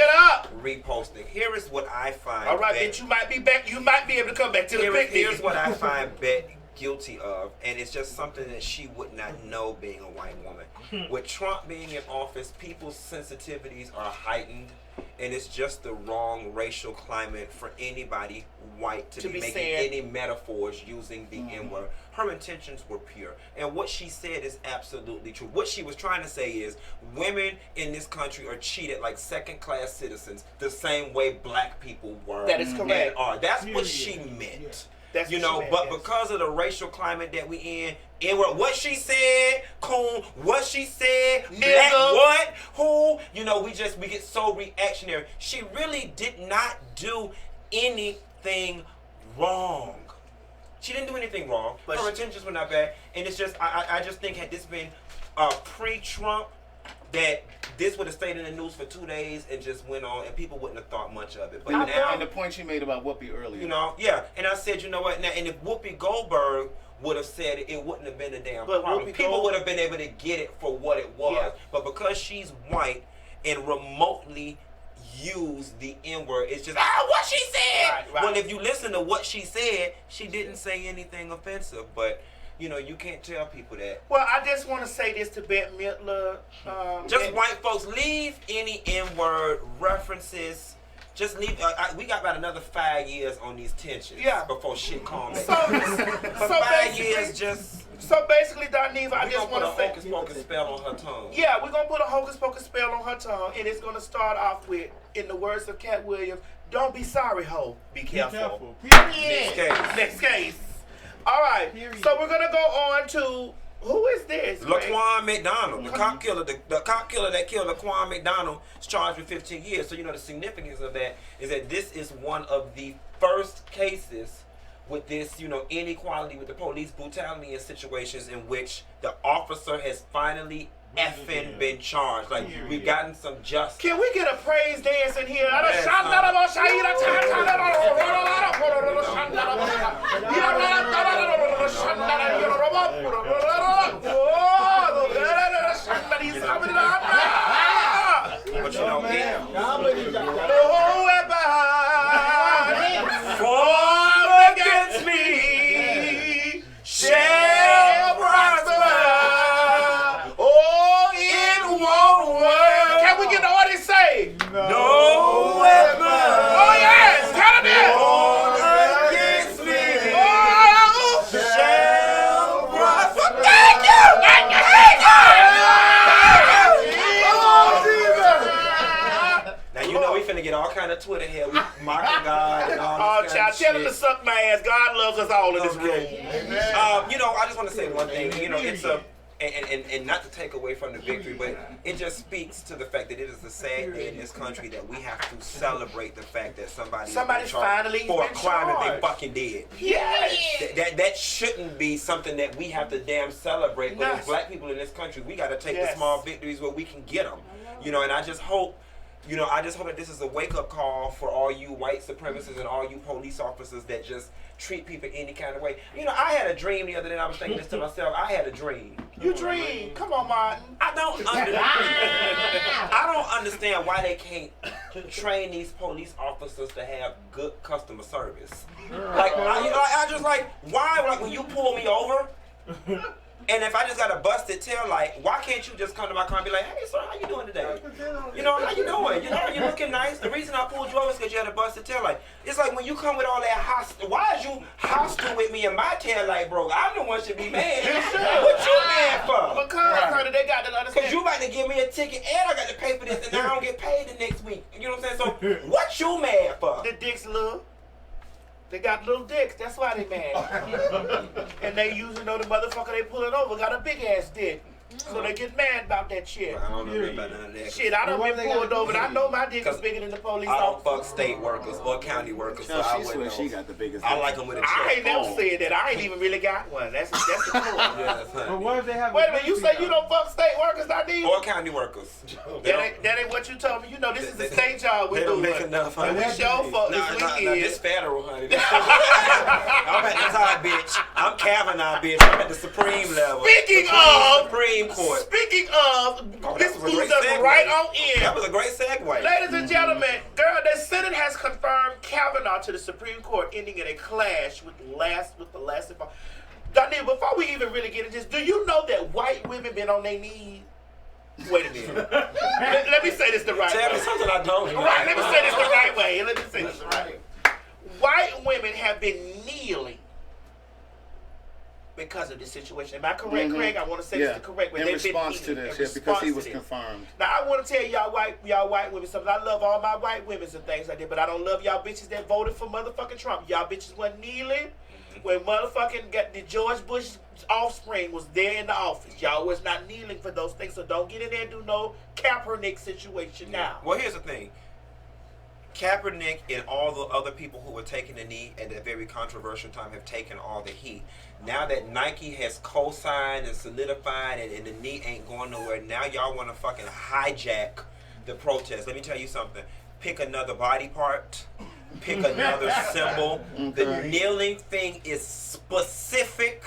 reposting. Here is what I find. All right, bitch, you might be back. You might be able to come back to the picnic. Here's what I find Bette guilty of, and it's just something that she would not know being a white woman. With Trump being in office, people's sensitivities are heightened, and it's just the wrong racial climate for anybody white to be making any metaphors using the N-word. Her intentions were pure, and what she said is absolutely true. What she was trying to say is women in this country are treated like second-class citizens the same way black people were. That is correct. And are. That's what she meant. That's you know, but because of the racial climate that we in, what she said, coon, what she said, black, what, who, you know, we get so reactionary. She really did not do anything wrong. She didn't do anything wrong. But her intentions were not bad, and it's just, I just think had this been pre-Trump, that this would have stayed in the news for 2 days and just went on, and people wouldn't have thought much of it. But now, and the point you made about Whoopi earlier, you know, yeah, and I said, you know what? Now, and if Whoopi Goldberg would have said it, it wouldn't have been a damn problem. People would have been able to get it for what it was. Yeah. But because she's white and remotely used the N-word, it's just what she said. Right. Well, if you listen to what she said, she didn't say anything offensive, but. You know, you can't tell people that. Well, I just want to say this to Bette Midler. Just white folks, leave any N-word references. Just leave. We got about another 5 years on these tensions before shit calms down. For 5 years, just. So basically, Dineva, I just want to say. Hocus pocus spell on her tongue. Yeah, we're going to put a hocus pocus spell on her tongue, and it's going to start off with, in the words of Cat Williams, don't be sorry, ho. Be careful. Next case. Next case. All right, so we're gonna go on to who is this? Laquan McDonald, the cop killer, the cop killer that killed Laquan McDonald, is charged with 15 years. So you know the significance of that is that this is one of the first cases with this, you know, inequality with the police brutality in situations in which the officer has finally effing been charged. Like we've gotten some justice. Can we get a praise dance in here? But you know, form against me shall prosper. Can we get the audience say? No weapon. Oh yes, tell them against me shall prosper. Thank you. Thank you. Now you know we finna get all kind of Twitter here. We mocking God and all this kind of shit. Tell him to suck my ass. God loves us all in this room. You know, I just want to say one thing. You know, And not to take away from the victory, but it just speaks to the fact that it is a sad day in this country that we have to celebrate the fact that somebody's finally for a been crime that charged. they fucking did. Yes. That shouldn't be something that we have to damn celebrate. But as black people in this country, we got to take the small victories where we can get them. You know, and I just hope that this is a wake-up call for all you white supremacists and all you police officers that just treat people any kind of way. You know, I had a dream the other day, and I was thinking this to myself. I had a dream. You dream? Come on, Martin. I don't understand why they can't train these police officers to have good customer service. Like, I just like, why? Like, when you pull me over, and if I just got a busted tail light, why can't you just come to my car and be like, hey, sir, how you doing today? You know, how you doing? You know, you looking nice. The reason I pulled you over is because you had a busted tail light. It's like when you come with all that hostile, why is you hostile with me and my tail light broke? I'm the one should be mad. What you mad for? Because they got to understand. Because you about to give me a ticket and I got to pay for this and I don't get paid the next week. You know what I'm saying? So what you mad for? The dicks little. They got little dicks, that's why they mad. And they usually know the motherfucker they pulling over got a big ass dick. So they get mad about that shit. I don't know about none of that. Shit, I done been pulled over and I know my dick is bigger than the police I don't officer. fuck state workers or county workers, so I wouldn't know. She got the biggest I like them with a check. I ain't never said that. I ain't even really got one. That's the point. Yeah, But what if they have? Wait a minute, you say you don't fuck state workers, not these? Or county workers. That ain't what you told me. You know, this is a state job we They don't doing. make enough, honey. And we show fuck this Nah, weekend. this federal, honey. I'm at the top, bitch. I'm Kavanaugh, bitch. I'm at the Supreme level. Supreme Court. Speaking of, this was a great moves us segue. right on in. That was a great segue. Ladies and gentlemen, the Senate has confirmed Kavanaugh to the Supreme Court, ending in a clash with the last. Dineva, before we even really get into this, do you know that white women been on their knees? Wait a minute. let me say this the right way. Tell me something I don't know. Right, let me say this the right way. Let me say this the right way. White women have been kneeling because of this situation. Am I correct, Craig? I want to say this the correct way. In response to this, because he was confirmed. Now, I want to tell y'all white women something. I love all my white women and things like that, but I don't love y'all bitches that voted for motherfucking Trump. Y'all bitches wasn't kneeling when motherfucking got the George Bush offspring was there in the office. Y'all was not kneeling for those things, so don't get in there and do no Kaepernick situation now. Well, here's the thing. Kaepernick and all the other people who were taking the knee at that very controversial time have taken all the heat. Now that Nike has co-signed and solidified and the knee ain't going nowhere, now y'all want to fucking hijack the protest. Let me tell you something. Pick another body part. Pick another symbol. The kneeling thing is specific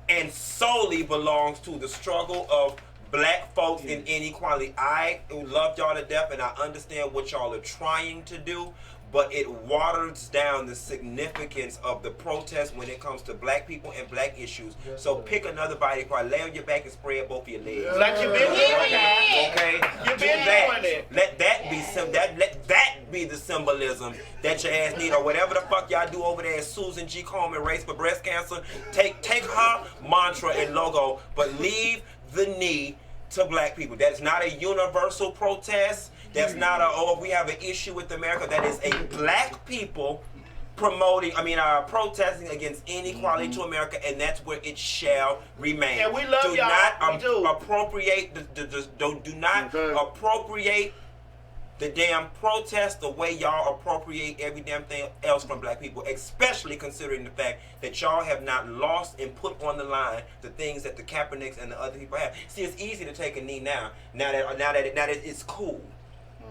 and solely belongs to the struggle of black folks in inequality. I love y'all to death and I understand what y'all are trying to do, but it waters down the significance of the protest when it comes to black people and black issues. So pick another body part, lay on your back and spread both of your legs. Like you been doing that. Okay? You been doing it. Let that be the symbolism that your ass need, or whatever the fuck y'all do over there at Susan G. Komen Race for Breast Cancer. Take her mantra and logo, but leave the knee to black people. That is not a universal protest. That's not we have an issue with America. That is a black people protesting against inequality to America, and that's where it shall remain. And we love y'all. Do not appropriate do not appropriate the damn protest the way y'all appropriate every damn thing else from black people, especially considering the fact that y'all have not lost and put on the line the things that the Kaepernicks and the other people have. See, it's easy to take a knee now that it's cool.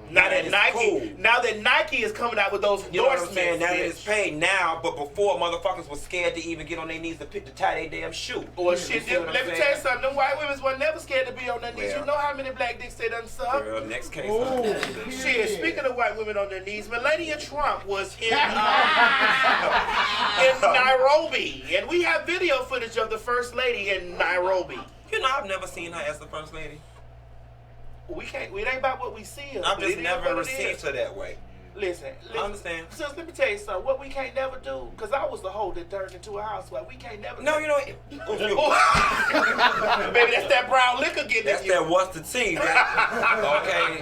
Now that Nike is coming out with those endorsements. You know what I'm saying? Now that it's paid now, but before motherfuckers was scared to even get on their knees to tie their damn shoe. Or shit, let me tell you something. Them white women were never scared to be on their knees. Well, you know how many black dicks they done suck? Girl, next case. Shit, speaking of white women on their knees, Melania Trump was in Nairobi. And we have video footage of the First Lady in Nairobi. You know, I've never seen her as the First Lady. It ain't about what we see. I've just never received her that way. Listen. I understand. Sis, let me tell you something. What we can't never do, because I was the hoe that turned into a housewife. We can't never. No, you know. Baby, that's that brown liquor getting. That's that what's the tea. Okay.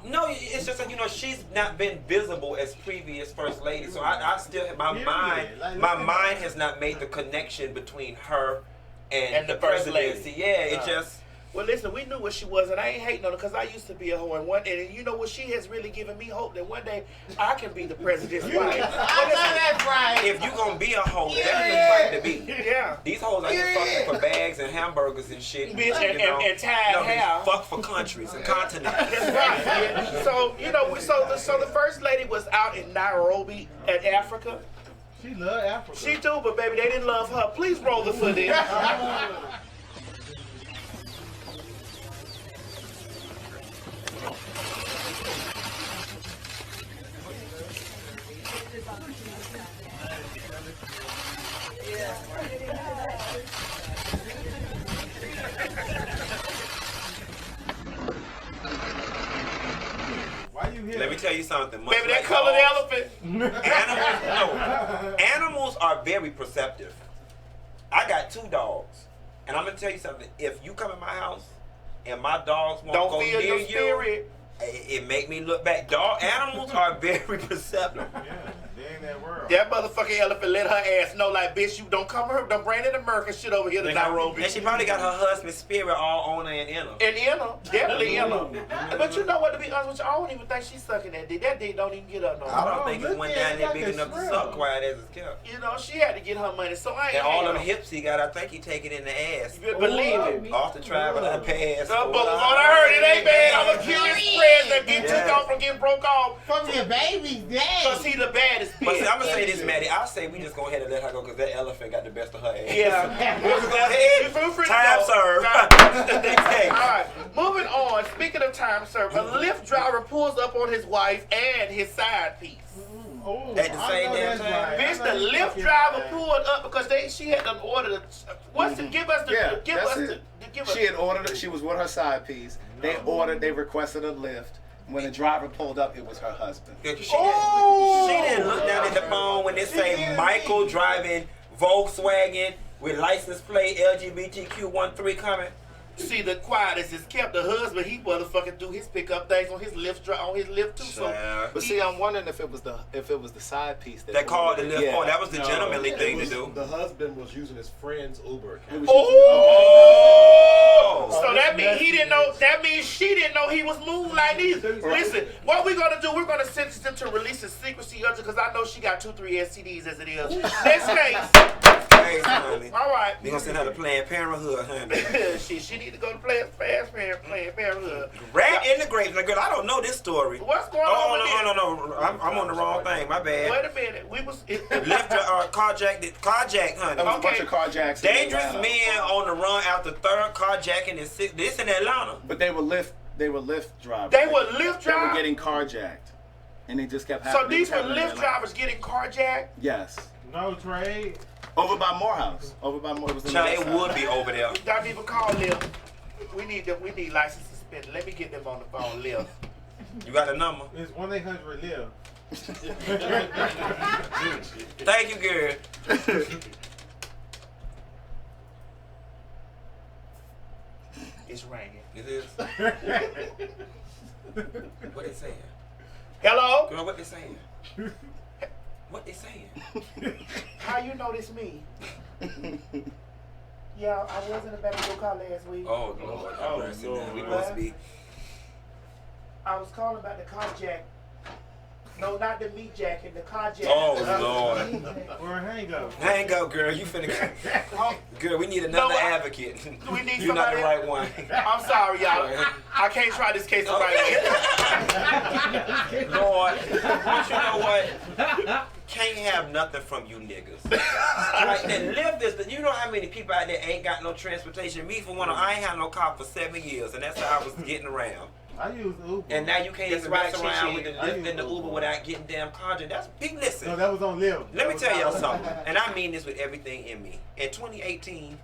No, it's just that she's not been visible as previous First Lady, so I still my mind has not made the connection between her and the first lady. presidency. Yeah, it just. Well, listen, we knew what she was, and I ain't hating on her because I used to be a hoe. And you know what? She has really given me hope that one day I can be the president's wife. I know that's right. If you gonna be a hoe, that's the place to be. Yeah. These hoes out here fucking for bags and hamburgers and shit. Bitch, and tied hair. Fuck for countries and continents. That's right. Yeah. So, you know, so the first lady was out in Nairobi at Africa. She love Africa. She do, but baby, they didn't love her. Please roll the footage. Why you here? Let me tell you something. Much Baby, that like colored dogs, elephant. Animals are very perceptive. I got 2 dogs, and I'm gonna tell you something. If you come in my house and my dogs won't Don't go feel near your you, spirit. it make me look back. Animals are very perceptive. Yeah, they in that world. That motherfucking elephant let her ass know, like, bitch, you don't come here, don't bring that American shit over here to Nairobi. And she probably got her husband's spirit all on her and in her. And in her, definitely in her. But you know what, to be honest with you, I don't even think she's sucking that dick. That dick don't even get up no more. I don't think it went down there big enough to suck quiet as it's kept. You know, she had to get her money, so I ain't And all hating them on her. hips he got, I think he take it in the ass. You believe it. Off the travel and pass. But what I heard, it ain't bad. I'm a curious friend that get took off from getting broke off. From your baby's dad. Cause he the baddest bitch. But see, I'm gonna say this, Maddie. I'll say we just go ahead and let her go because that elephant got the best of her ass. Yeah. We'll just go ahead. Feel free to Time go. served. Hey. All right. Moving on. Speaking of time served, a Lyft driver pulls up on his wife and his side piece. At the same damn time. Bitch, the Lyft driver pulled up because she had to order the. What's the? Give us the. Yeah, give that's us it. the. Give us. She had ordered it. She was with her side piece. They requested a lift. When the driver pulled up, it was her husband. She didn't look down at the phone when they say Michael driving Volkswagen with license plate LGBTQ13 coming. See, the quietest is kept. The husband, he motherfucking do his pickup things on his Lyft too. So, but see, I'm wondering if it was the side piece that called the Lyft. Oh, that was the gentlemanly thing to do. The husband was using his friend's Uber account. So that means he didn't know. That means she didn't know he was moonlighting either. Listen, what we're gonna do? We're gonna sentence him to release his secrecy because I know she got 2-3 STDs as it is. Next case. Honey. All right. We gonna send her to Planned Parenthood, honey. she need to go to Planned Parenthood. Rat in the grave. Now, girl, I don't know this story. What's going on? No. I'm on the wrong thing. My bad. Wait a minute. We was carjacked, honey. There was a bunch of carjacks. Dangerous men on the run after third carjacking in this in Atlanta. But they were Lyft drivers. They were Lyft drivers? They were getting carjacked. And they just kept happening. So these were Lyft drivers getting carjacked? Yes. No trade. Over by Morehouse. It was it would be over there. Don't even call Lyft. We need license suspended. Let me get them on the phone, Lyft. You got a number? It's 1-800-LIVE. Thank you, girl. It's ringing. It is. What they saying? Hello? Girl, what they saying? What they saying? How you know this me? Yeah, I was in the back of your car last week. Oh, Lord. Oh, mercy, man. We supposed to be. I was calling about the carjack. No, not the meat jacket, the carjack. Oh, Lord. Or hang up. Hang up, girl. You finna go. Girl, we need another advocate. We need You're not the right one. I'm sorry, y'all. I can't try this case the right way. Lord. But you know what? Can't have nothing from you niggas. Like, then live this. You know how many people out there ain't got no transportation? Me, for one, I ain't had no car for 7 years, and that's how I was getting around. I use Uber. And now you can't even mess around with the Lyft and the Uber without getting damn carjacked. That's big. Listen. No, that was on Lyft. Let me tell y'all something, and I mean this with everything in me. In 2018,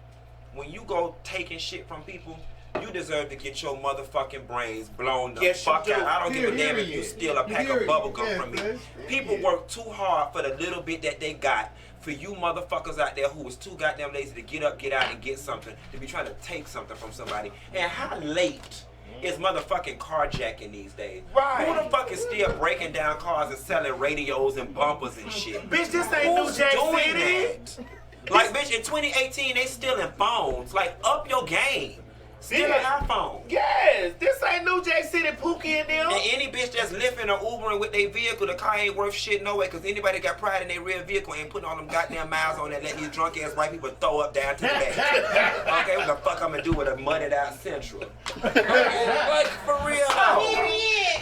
when you go taking shit from people, you deserve to get your motherfucking brains blown the fuck out. I don't give a damn if you steal a pack of bubble gum from me. People work too hard for the little bit that they got. For you motherfuckers out there who was too goddamn lazy to get up, get out, and get something, to be trying to take something from somebody. And how late is motherfucking carjacking these days? Right. Who the fuck is still breaking down cars and selling radios and bumpers and shit? Bitch, this ain't New Jack doing City. that? Like, bitch, in 2018, they stealing phones. Like, up your game. Steal an iPhone. Yes, this ain't New Jack City, Pookie and them. And any bitch that's lifting or Ubering with their vehicle, the car ain't worth shit no way. Because anybody got pride in their real vehicle ain't putting all them goddamn miles on that, letting these drunk ass white people throw up down to the back. Okay, what the fuck I'm gonna do with a mudded out Central? Like, for real though.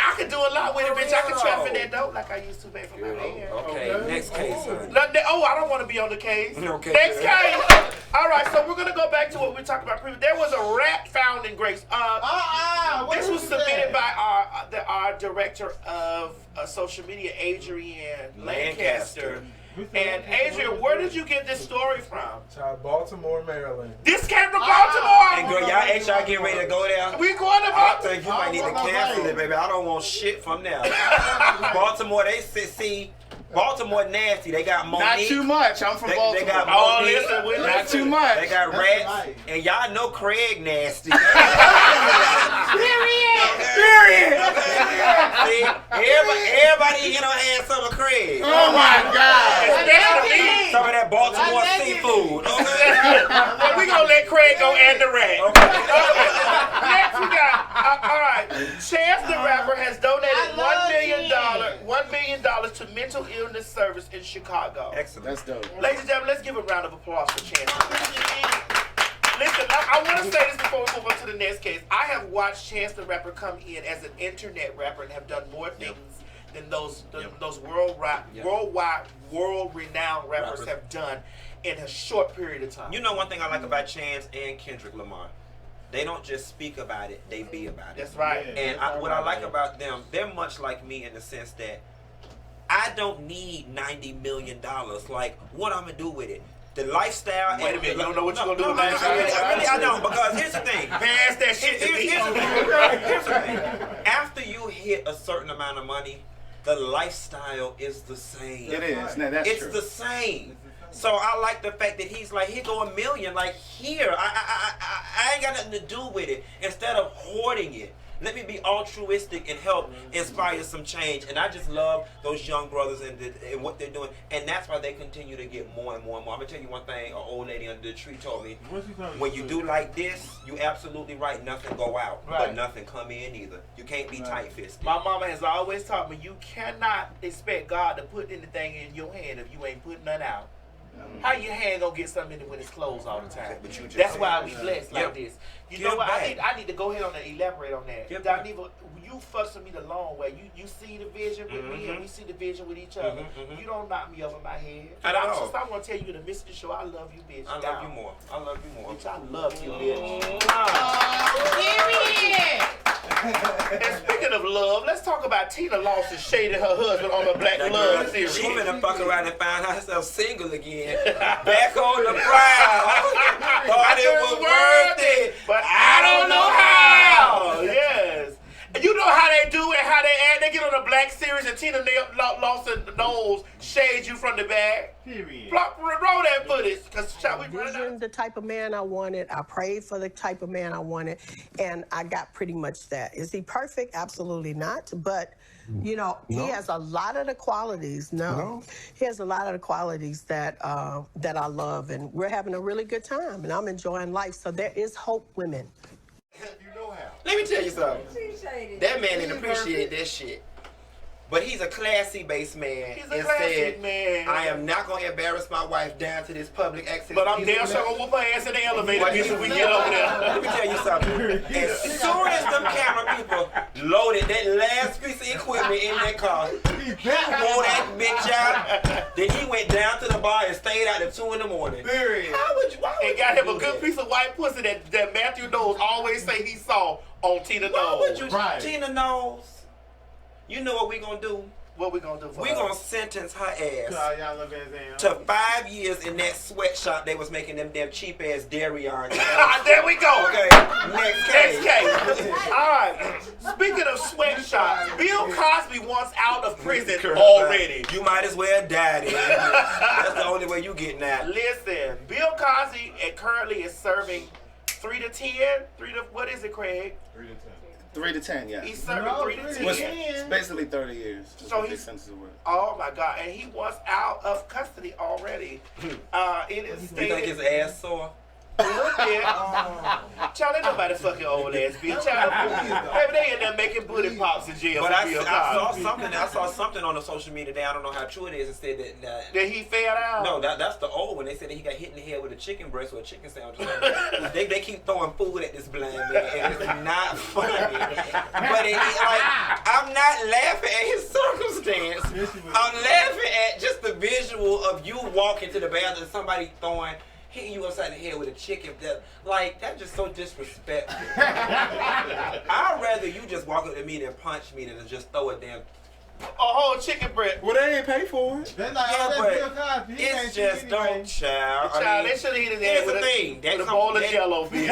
I could do a lot with it, bitch. I could traffic that dope like I used to back from my man. Okay, next case, son. Oh, I don't want to be on the case. Okay. Next case. All right, so we're gonna go back to what we talked about previously. There was a rat found in Grace. This was submitted by our director of social media, Adrian Lancaster. And Adrian, where did you get this story from? Baltimore, Maryland. This came from Baltimore. And girl, y'all getting ready to go there? We going to I think you might need to cancel it, baby. I don't want shit from there. Baltimore, they see. Baltimore nasty. They got Monique. Not too much. I'm from Baltimore. They got Monique. Listen. Not too much. They got rats. And y'all know Craig nasty. Period. See, everybody in her had some of Craig. Oh my God. Especially some of that Baltimore seafood. Okay. Well, we gonna let Craig go and the rat. Next we got. All right. Chance the Rapper has donated $1 million to mental illness service in Chicago. Excellent. That's dope. Ladies and gentlemen, let's give a round of applause for Chance the Rapper. Listen, I want to say this before we move on to the next case. I have watched Chance the Rapper come in as an internet rapper and have done more things than those world-renowned rappers have done in a short period of time. You know one thing I like about Chance and Kendrick Lamar? They don't just speak about it, they be about it. That's right. And what I like about them, they're much like me in the sense that I don't need $90 million. Like, what I'm going to do with it? The lifestyle. Wait a minute, you don't know what you're going to do with that? I don't, because here's the thing. Pass that shit to me. Here's the thing. After you hit a certain amount of money, the lifestyle is the same. It is. No, that's it's true. the same. So I like the fact that he's like, here go $1 million. Like, here, I ain't got nothing to do with it. Instead of hoarding it, let me be altruistic and help inspire some change. And I just love those young brothers and what they're doing. And that's why they continue to get more and more and more. I'm going to tell you one thing an old lady under the tree told me. When you do like this, you absolutely right. Nothing go out, but nothing come in either. You can't be tight-fisted. My mama has always taught me you cannot expect God to put anything in your hand if you ain't putting none out. How your hand gonna get something in it when it's closed all the time? That's why we blessed like this. You know what? I need to go ahead on and elaborate on that. Dineva, you fussing me the long way. You see the vision with me and we see the vision with each other. You don't knock me over my head. I want to tell you to miss the show. I love you, bitch. I love you more. I love you more. Bitch, I love you, bitch. And speaking of love, let's talk about Tina Lawson shading her husband on the Black Love series. She finna fuck around and find herself single again. Back on the prowl. Thought it was worth it, but I don't know how. Yes. And you know how they do it, how they act. They get on the Black series and Tina Lawson knows shades you from the back. Period. Roll that footage. Cause shall we the type of man I wanted. I prayed for the type of man I wanted, and I got pretty much that. Is he perfect? Absolutely not. But you know, he has a lot of the qualities. He has a lot of the qualities that that I love, and we're having a really good time, and I'm enjoying life. So there is hope, women. Let me tell you something. That man didn't appreciate that shit. But he's a classy-based man. He's a classy man. I am not going to embarrass my wife down to this public access. But I'm damn sure going to whoop her ass in the elevator when we get over there. Let me tell you something. As soon as them camera people loaded that last piece of equipment in that car, he wore that bitch out. Then he went down to the bar and stayed out till 2 in the morning. Period. And got him a good piece of white pussy that Matthew Knowles always say he saw on Tina Knowles. Tina Knowles. You know what we gonna do? What we gonna do for We her? gonna sentence her ass to 5 years in that sweatshop they was making them damn cheap ass dairy yarns. There we go. Okay, next case. All right. Speaking of sweatshops, Bill Cosby wants out of prison already. You might as well die then. That's the only way you getting out. Listen, Bill Cosby currently is serving 3 to 10. What is it, Craig? 3 to 10. 3 to 10, yeah. He's serving 3 to 10. It's basically 30 years. So he's oh my God, and he was out of custody already. It is stated. You think his ass sore? Child, ain't nobody fucking old ass bitch. Child, maybe they in there making booty pops in jail. But for I Bill saw Cosby. something. I saw something on the social media today. I don't know how true it is. It said that he fell out. No, that's the old one. They said that he got hit in the head with a chicken breast or a chicken sandwich. they keep throwing food at this blind man, and it's not funny. But I'm not laughing at his circumstance. I'm laughing at just the visual of you walking to the bathroom and somebody hitting you upside the head with a chicken. That's just so disrespectful. I'd rather you just walk up to me and punch me than to just throw a damn whole chicken breast. Well, they ain't pay for it. That's like Bill Cosby. It's just don't, child. Child, they should have hit his head with a bowl of Jello, bitch.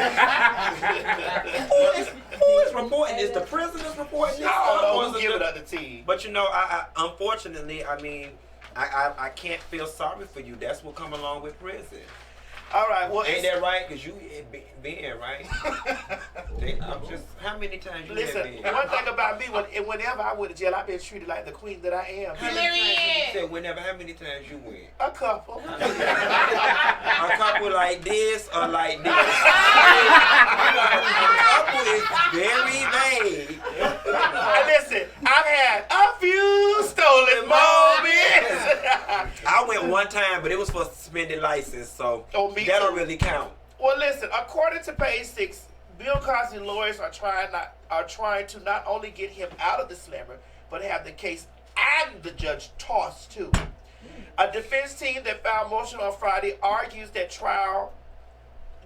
Who is reporting this? The prisoners reporting this? I don't know who's giving up the tea. But I unfortunately, I can't feel sorry for you. That's what come along with prison. All right, well, ain't that right? Because you been right. I'm just, how many times you listen, been? one thing about me, whenever I went to jail, I've been treated like the queen that I am. How many times you said whenever? How many times you went? A couple. A couple like this or like this? A couple is very vague. Listen, I've had a few stolen moments. I went one time, but it was for suspended license, so that don't really count. Well, listen, according to page 6, Bill Cosby lawyers are trying to not only get him out of the slammer, but have the case and the judge tossed too. A defense team that filed motion on Friday argues that trial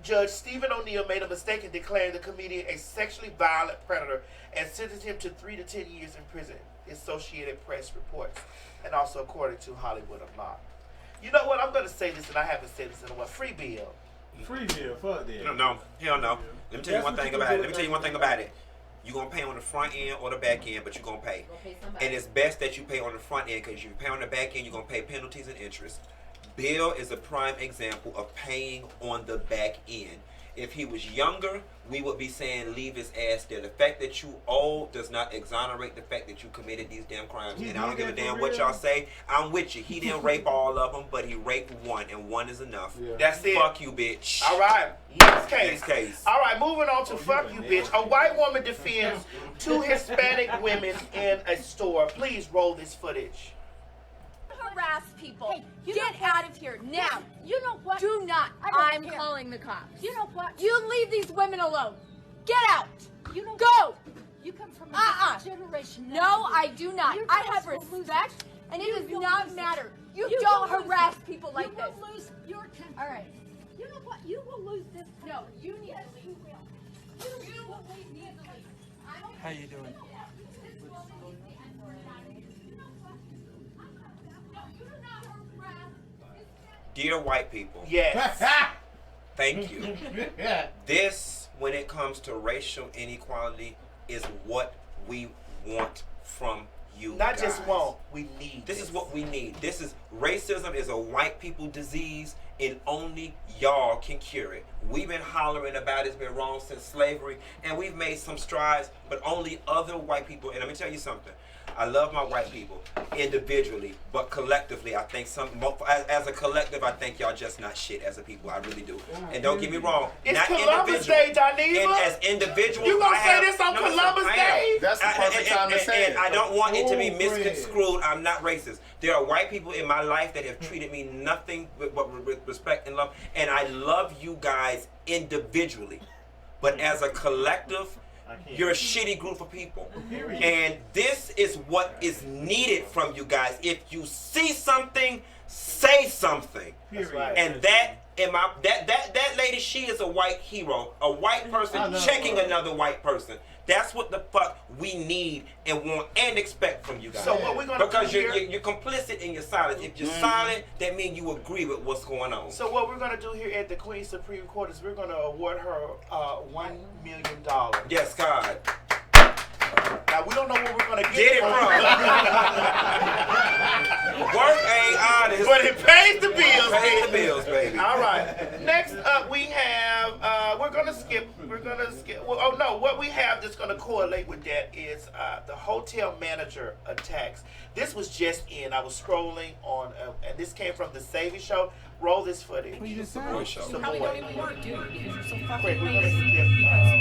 Judge Stephen O'Neill made a mistake in declaring the comedian a sexually violent predator and sentenced him to 3 to 10 years in prison, Associated Press reports, and also according to Hollywood Unlocked. You know what? I'm going to say this, and I haven't said this in a while. Free Bill. Free Bill, fuck that. No, hell no. Let me tell you one thing about it. You're going to pay on the front end or the back end, but you're going to pay. And it's best that you pay on the front end, because if you pay on the back end, you're going to pay penalties and interest. Bill is a prime example of paying on the back end. If he was younger, we would be saying leave his ass there. The fact that you old does not exonerate the fact that you committed these damn crimes. And I don't give a damn what y'all say. I'm with you. He didn't rape all of them, but he raped one, and one is enough. Yeah. That's it. Fuck you, bitch. All right. Next case. Case. All right, moving on to fuck you, bitch. A white woman defends 2 Hispanic women in a store. Please roll this footage. Harass people. Hey, get out of here now. You know what? Do not. I'm calling the cops. You know what? You leave these women alone. Get out. You know. Go. You come from a generation. No, I do not. I have respect, and it does not matter. You don't harass people like this. You will lose your temper. All right. You know what? You will lose this. No, you need to leave. You will leave. Need to leave. How you doing? Dear white people. Yes. Thank you. This, when it comes to racial inequality, is what we want from you Not guys. just want, we need. This is what we need. Racism is a white people disease, and only y'all can cure it. We've been hollering about it's been wrong since slavery, and we've made some strides, but only other white people, and let me tell you something. I love my white people individually, but collectively, I think as a collective, I think y'all just not shit as a people. I really do. And don't get me wrong, It's not Columbus individual. Day, Dineva. And as individuals, You gonna I say have, this on no, Columbus I am. Day? That's the perfect time to say And it. I don't want it to be misconstrued. I'm not racist. There are white people in my life that have treated me nothing but with respect and love, and I love you guys individually. But as a collective, you're a shitty group of people. And this is what is needed from you guys. If you see something, say something. Right. And that lady, she is a white hero. A white person checking another white person. That's what the fuck we need and want and expect from you guys. So what we're gonna because do you're complicit in your silence. If you're silent, that means you agree with what's going on. So what we're going to do here at the Queen's Supreme Court is we're going to award her $1 million. Yes, God. Now, we don't know where we're going to Get it from. Work ain't honest. But it pays the bills, Pays the bills, baby. All right. Next up, we have, we're going gonna skip. Well, oh no, what we have that's gonna correlate with that is the hotel manager attacks. This was just in. I was scrolling on, and this came from the Savvy Show. Roll this footage. Well, you just said Boy it. show. You probably don't even work, do you? Because you're so fucking Wait, we're gonna lazy. skip. Because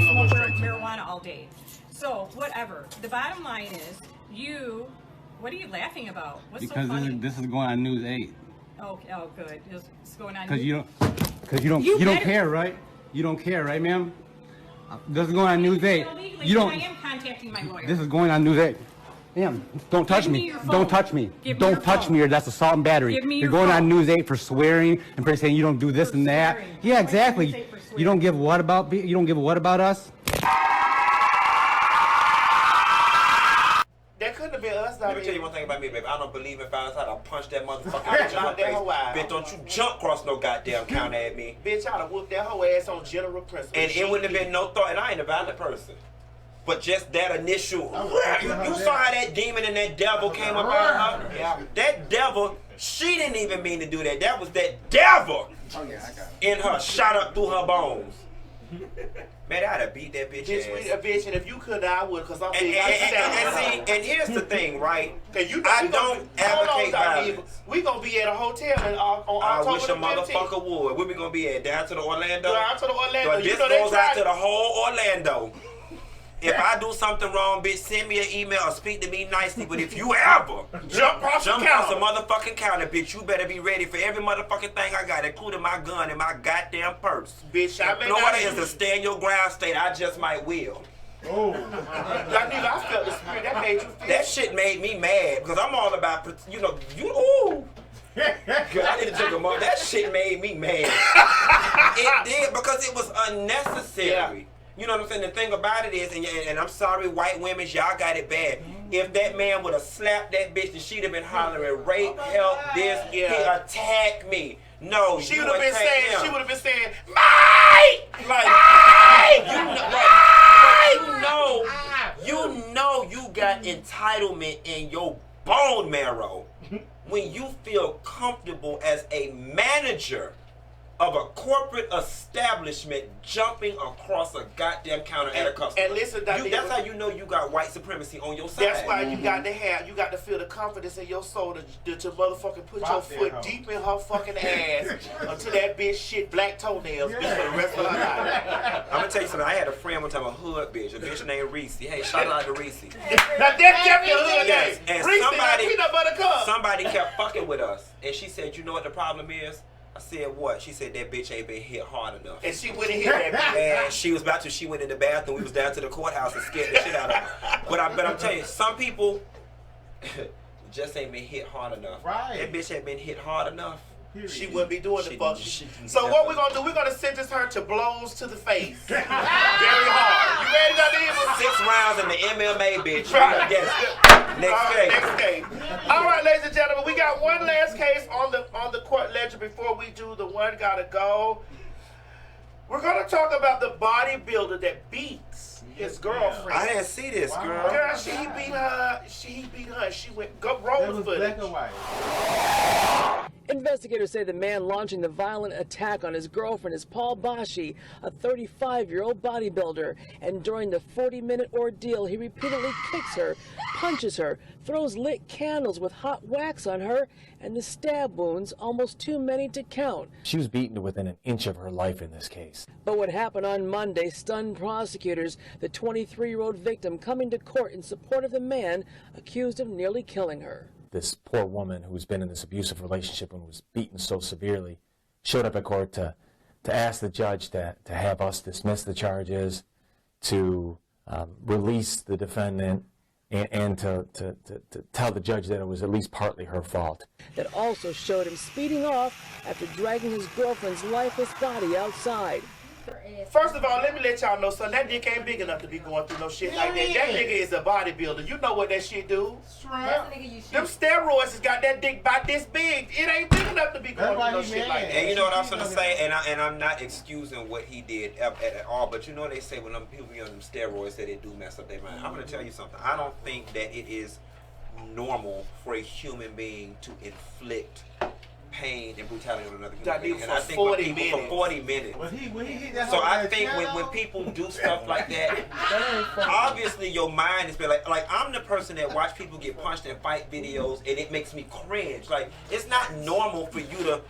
you smoke marijuana all day. So whatever. The bottom line is, you. What are you laughing about? What's Because so funny? this is going on News 8. Oh, good. It's going on. Because you don't care, right? You don't care, right, ma'am? This is going on News 8. Illegally, You don't. I am contacting my lawyer. This is going on News 8. Ma'am, don't touch Give me me. your phone. Don't touch me. Give me your Don't touch phone. me, or that's assault and battery. Give me You're your going on phone. News 8 for swearing and for saying you don't do this and that. swearing. Yeah, Why exactly. did you say for swearing? You don't give a what about you don't give a what about us? That couldn't have been us. Let me tell you one thing about me, baby. I don't believe if I was how to punch that motherfucker bitch in her face. Bitch, don't you jump across no goddamn counter at me. Bitch, I'd have whooped that whole ass on general principle. And it wouldn't have been no thought, and I ain't a violent person. But just that initial, you saw how that demon and that devil came up out of her? Yeah. That devil, she didn't even mean to do that. That was that devil in her, shot up through her bones. Man, I'd have beat that bitch ass. Bitch, and if you could, I would, because I'm big. And here's the thing, right? I I don't advocate violence. We gonna be at a hotel on I October wish a the 15th. motherfucker would. Where we gonna be at? Down to the Orlando? Down to the Orlando. So this You know they goes tried- out to the whole Orlando. If I do something wrong, bitch, send me an email or speak to me nicely. But if you ever jump across the motherfucking counter, bitch, you better be ready for every motherfucking thing I got, including my gun and my goddamn purse. Bitch, I may Florida not is a stand your ground state. I just might will. Oh. I felt the spirit. That made you feel. That shit made me mad because I'm all about, ooh. I need to take a moment. That shit made me mad. It did because it was unnecessary. Yeah. You know what I'm saying? The thing about it is, and I'm sorry, white women, y'all got it bad. If that man would have slapped that bitch, and she'd have been hollering, rape, help, this, he attacked me. No, She you would have been attacked saying, him. she would have been saying, Mike! Like, Mike! you know you got entitlement in your bone marrow when you feel comfortable as a manager of a corporate establishment jumping across a goddamn counter at a customer. And listen, that's how you know you got white supremacy on your side. That's why you got to feel the confidence in your soul to motherfucking put your foot deep in her fucking ass until that bitch shit black toenails bitch, for the rest of her life. I'm gonna tell you something. I had a friend one time, a hood bitch, a bitch named Reese. Hey, shout out to Reese. Now that's definitely a hood Yes, name. and Reese, peanut butter cup. somebody kept fucking with us, and she said, "You know what the problem is?" I said, what? She said, that bitch ain't been hit hard enough. And she went and hit that bitch. And she was about to, she went in the bathroom. We was down to the courthouse and scared the shit out of her. But I'm telling you, some people just ain't been hit hard enough. Right. That bitch had been hit hard enough. She wouldn't be doing the fuck. So what we're going to do, we're going to sentence her to blows to the face. Very hard. You ready, Dineva? 6 rounds in the MMA, bitch. Right. Yes. Next case. All right, ladies and gentlemen, we got one last case on the court ledger before we do the one gotta go. We're going to talk about the bodybuilder that beats his girlfriend. I didn't see this, girl. Girl, she beat her. She went, go roll the footage. Investigators say the man launching the violent attack on his girlfriend is Paul Bashi, a 35-year-old bodybuilder. And during the 40-minute ordeal, he repeatedly kicks her, punches her, throws lit candles with hot wax on her, and the stab wounds, almost too many to count. She was beaten to within an inch of her life in this case. But what happened on Monday stunned prosecutors, the 23-year-old victim coming to court in support of the man accused of nearly killing her. This poor woman who's been in this abusive relationship and was beaten so severely showed up at court to ask the judge to have us dismiss the charges, to release the defendant, and to tell the judge that it was at least partly her fault. That also showed him speeding off after dragging his girlfriend's lifeless body outside. First of all, let me let y'all know, son, that dick ain't big enough to be going through no shit like that. That nigga is a bodybuilder. You know what that shit do? Them steroids has got that dick about this big. It ain't big enough to be going through no shit like that. And you know what I was gonna say, and I'm not excusing what he did at all, but you know they say when them people be on them steroids that it do mess up their mind. I'm gonna tell you something. I don't think that it is normal for a human being to inflict pain and brutality on another human Dineva being. And I for think 40 when people minutes. for 40 minutes. When he hit that So whole I that think when channel, people do stuff like that, obviously your mind is like I'm the person that watch people get punched in fight videos and it makes me cringe. Like it's not normal for you to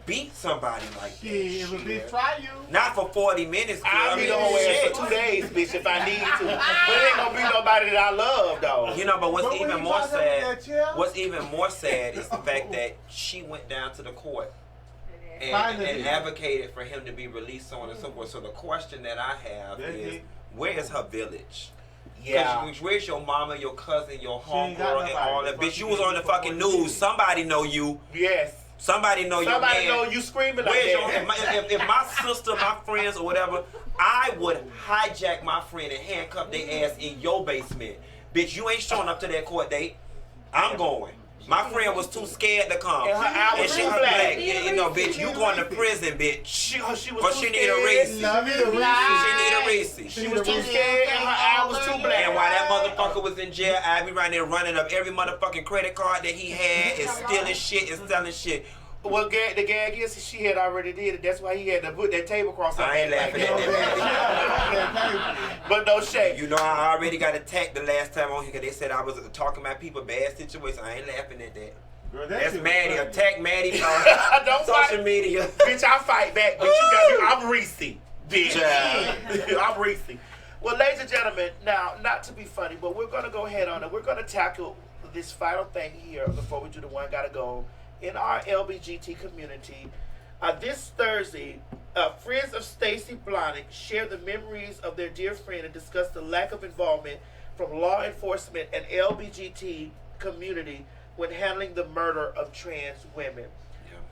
beat somebody like that. If a bitch try you. Not for 40 minutes. I'll be the whole ass for 2 days, bitch, if I need to. But it ain't gonna be nobody that I love, though. You know, but what's But when even you more got them sad? with that chair- What's even more sad is the fact that she went down to the court and Finally. advocated for him to be released, so on and so forth. So the question that I have is, where is her village? Yeah. Where's your mama, your cousin, your ain't got homegirl, and all that? nobody. Bitch, you was on the fucking news. Somebody know you. Yes. Somebody know your Somebody man. know you screaming like Where's your, that. if my sister, my friends, or whatever, I would hijack my friend and handcuff their ass in your basement. Bitch, you ain't showing up to that court date. I'm going. My friend was too scared to come. And her eye was she too was black. You know, bitch, you going to prison, bitch. She was But too she need a scared. receipt. No, She need a receipt. She was too scared and her eye was too black. And while that motherfucker was in jail, I be right there running up every motherfucking credit card that he had and stealing shit and selling shit. Well, the gag is she had already did it. That's why he had to put that tablecloth on. I ain't laughing at that. But no shade. You know, I already got attacked the last time on here because they said I was talking about people, bad situation. I ain't laughing at that. Girl, That's shit was Maddie. funny. Attack Maddie on Don't social fight. media. Bitch, I fight back, but you got me. I'm Reese, bitch. I'm Reese. Well, ladies and gentlemen, now, not to be funny, but we're going to go ahead on it. We're going to tackle this final thing here before we do the one gotta go. In our LBGT community, this Thursday, friends of Stacey Blahnik share the memories of their dear friend and discuss the lack of involvement from law enforcement and LBGT community when handling the murder of trans women.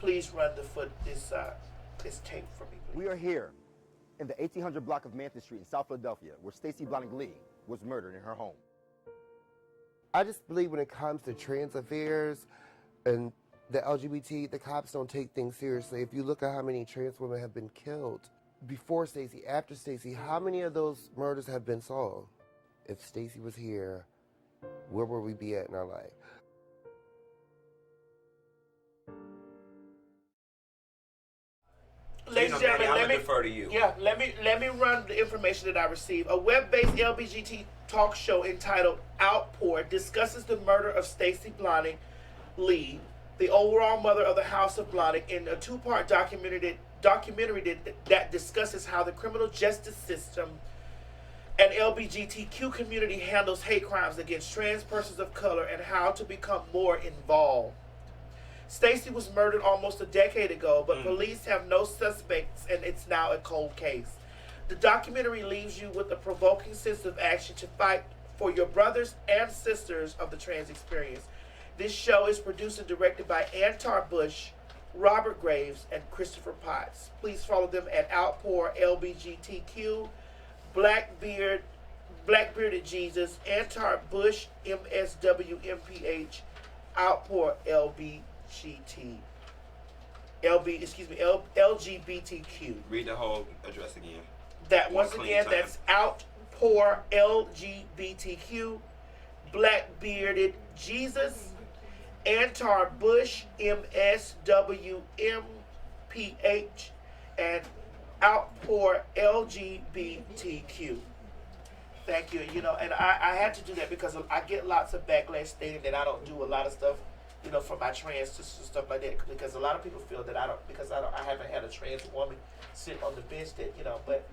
Please run this tape for me, please. We are here in the 1800 block of Manton Street in South Philadelphia, where Stacey Blahnik Lee was murdered in her home. I just believe when it comes to trans affairs and the LGBT, the cops don't take things seriously. If you look at how many trans women have been killed before Stacey, after Stacey, how many of those murders have been solved? If Stacey was here, where would we be at in our life? Ladies and gentlemen, I'm gonna defer to you. Yeah, let me run the information that I received. A web-based LBGT talk show entitled Outpour discusses the murder of Stacey Blahnik Lee, the overall mother of the House of Blahnik, in a two-part documentary that discusses how the criminal justice system and LGBTQ community handles hate crimes against trans persons of color and how to become more involved. Stacey was murdered almost a decade ago, but police have no suspects and it's now a cold case. The documentary leaves you with a provoking sense of action to fight for your brothers and sisters of the trans experience. This show is produced and directed by Antar Bush, Robert Graves, and Christopher Potts. Please follow them at Outpour LBGTQ, Blackbearded Jesus, Antar Bush, MSWMPH, Outpour LGBTQ. Read the whole address again. That once again, that's Outpour LGBTQ, Blackbearded Jesus, Antar Bush, MSWMPH, and Outpour LGBTQ. Thank you. You know, and I had to do that because I get lots of backlash stating that I don't do a lot of stuff, you know, for my trans sisters and stuff like that. Because a lot of people feel that I haven't had a trans woman sit on the bench that, you know, but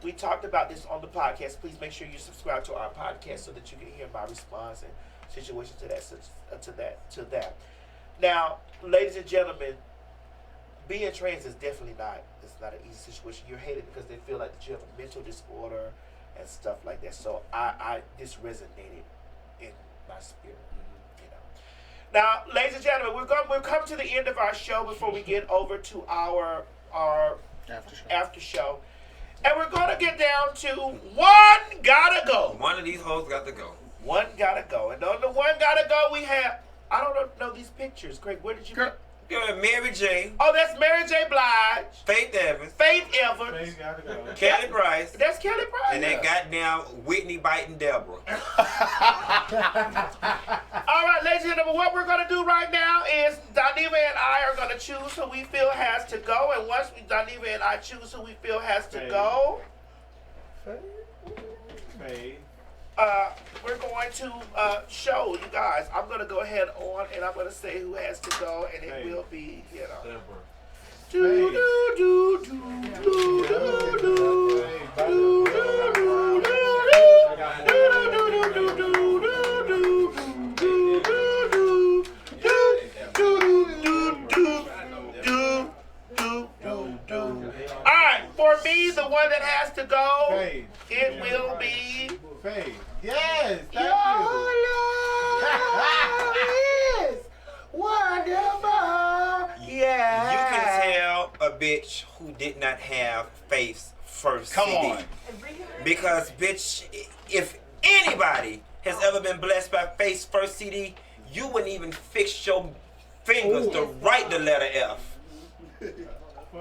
we talked about this on the podcast. Please make sure you subscribe to our podcast so that you can hear my response and situation to that. Now, ladies and gentlemen, being trans is definitely not. It's not an easy situation. You're hated because they feel like that you have a mental disorder and stuff like that. So this resonated in my spirit. You know. Now, ladies and gentlemen, we've come to the end of our show before we get over to our after show. And we're going to get down to one gotta go. One of these hoes got to go. One gotta go. And on the one gotta go, we have, I don't know these pictures. Craig, where did you get? Mary J. Oh, that's Mary J. Blige. Faith Evans. Kelly Price. That's Kelly Price. And that goddamn Whitney biting Deborah. All right, ladies and gentlemen, what we're going to do right now is Dineva Dineva and I are going to choose who we feel has to go. And once Dineva and I choose who we feel has to go, we're going to show you guys. I'm going to go ahead on and I'm going to say who has to go. And it will be, you know. Alright, for me, the one that has to go, it will be Faith. Yes, thank Your love is wonderful. Yeah. You can tell a bitch who did not have Faith's first Come CD. on. Because, bitch, if anybody has ever been blessed by Faith's first CD, you wouldn't even fix your fingers to write the letter F.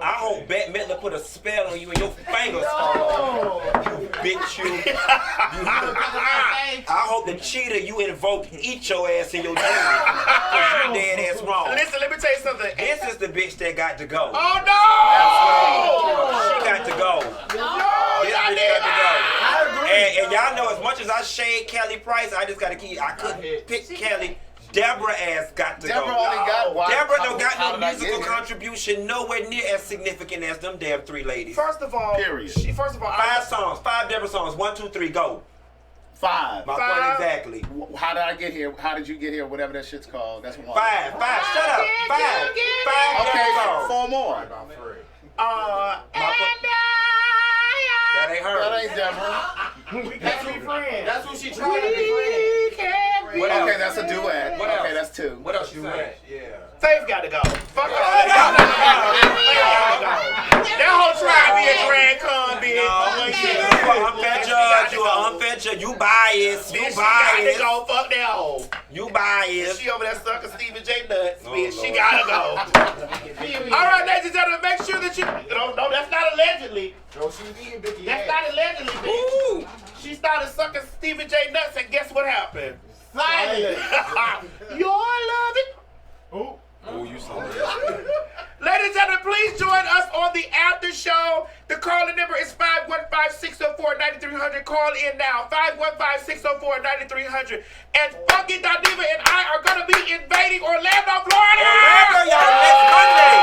I hope Bette Midler put a spell on you and your fingers fall off. You bitch, you. I hope the cheetah you invoke eat your ass in your dream. Cause you're dead ass wrong. Listen, let me tell you something. This is the bitch that got to go. Oh no! She got to go. This bitch got to go. And y'all know, as much as I shade Kelly Price, I just gotta keep. I couldn't pick Kelly. Deborah ass got to go. Deborah only got one. Deborah don't got How no did I musical get here? contribution nowhere near as significant as them damn three ladies. First of all, first of all, 5 songs, 5 Deborah songs. 1, 2, 3, go. 5. My point exactly. How did I get here? How did you get here? Whatever that shit's called. That's 1. 5. Shut up. 5. 5 Okay, Deborah songs. 4 more. That ain't her. That ain't Deborah. We can't be friends. That's what she tried to be friends. What else? Okay, that's a duet. What else? Okay, that's 2. What else you say? Faith got to go. Fuck all that. That whole tribe be a drag con, bitch. You an unfair judge. You an unfair judge. You biased. You biased. Go fuck that hoe. You biased. She over there sucking Stephen J. Nuts, bitch. She Lord. gotta go. All right, ladies and gentlemen, make sure that you. No, that's not allegedly. No, she did, Biggie. That's not allegedly, bitch. She started sucking Stephen J. Nuts, and guess what happened? Silence. Your love it. Ooh. Oh, you saw that. Ladies and gentlemen, please join us on the after show. The call-in number is 515-604-9300. Call in now, 515-604-9300. And Funky Dineva and I are going to be invading Orlando, Florida. Orlando, y'all, next Monday.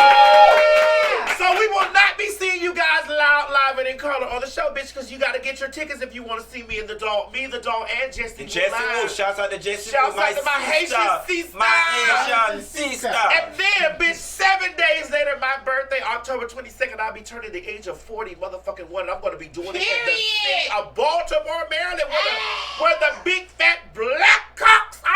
So we will not be seeing you guys live and in color on the show, bitch, because you got to get your tickets if you want to see me and the dog, and Jesse. Jesse Wu, shouts out to Jesse Wu, Shouts out to my Haitian sister. My Haitian sister. And then, bitch, 7 days later, my birthday, October 22nd, I'll be turning the age of 40 motherfucking one. And I'm going to be doing it in the city of Baltimore, Maryland, where the big fat black cocks are.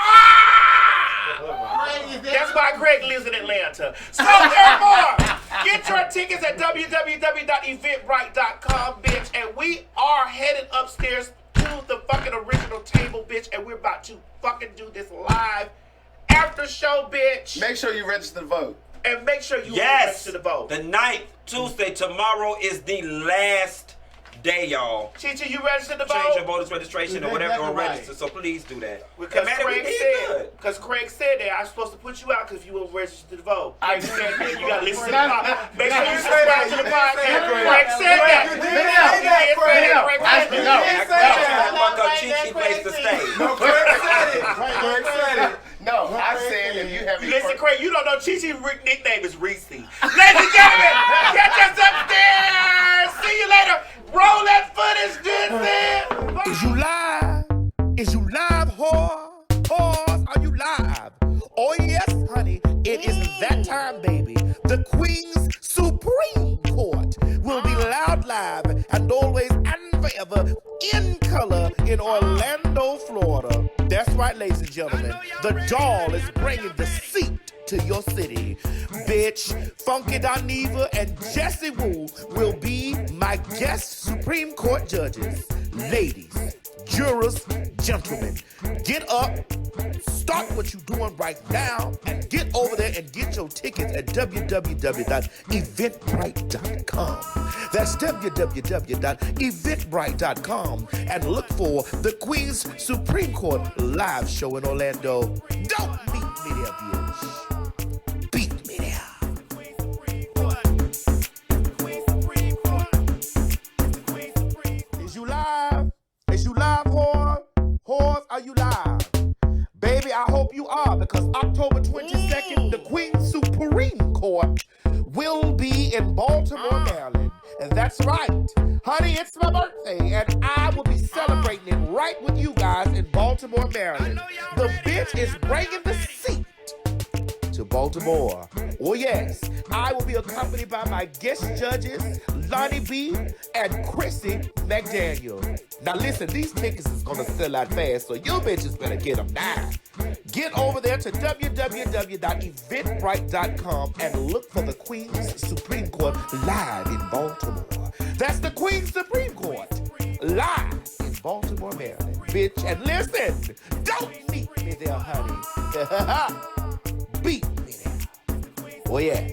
That's why Craig lives in Atlanta. So therefore, get your tickets at www.eventbrite.com, bitch. And we are headed upstairs to the fucking original table, bitch. And we're about to fucking do this live after show, bitch. Make sure you register to vote. And make sure you register to vote. The 9th, Tuesday, tomorrow is the last day, y'all. Chichi, you registered to vote? Change your voter's registration or whatever or register, so please do that. Because Craig said that I'm supposed to put you out because you won't register to vote. I said that. You got to listen to the podcast. Make sure you subscribe to the podcast. Craig said that. Chichi place to stay. Craig said it. No, I said if you have. Listen, Craig, you don't know Chichi's nickname is Reese. Ladies and gentlemen, catch us upstairs. See you later. Roll that footage, Jensen. Is you live? Is you live, whore? Whores, are you live? Oh yes, honey, it is that time, baby. The Queen's Supreme Court will be loud, live, and always and forever in color in Orlando, Florida. That's right, ladies and gentlemen. The doll is bringing the seat to your city. Bitch, Funky Dineva and Jesse Wu will be my guest Supreme Court judges. Ladies, jurors, gentlemen, get up, start what you're doing right now, and get over there and get your tickets at www.eventbrite.com. That's www.eventbrite.com, and look for the Queen's Supreme Court live show in Orlando. Don't meet me there, bitch. Beat honey, I hope you are, because October 22nd, the Queen's Supreme Court will be in Baltimore, Maryland. And that's right. Honey, it's my birthday, and I will be celebrating it right with you guys in Baltimore, Maryland. The bitch is bringing the seat to Baltimore. Oh yes, I will be accompanied by my guest judges, Lonnie B and Chrissy McDaniel. Now listen, these tickets is gonna sell out fast, so you bitches better get them now. Get over there to www.eventbrite.com and look for the Queen's Supreme Court live in Baltimore. That's the Queen's Supreme Court live in Baltimore, Maryland, bitch. And listen, don't meet me there, honey. Beat me there. Oh yes.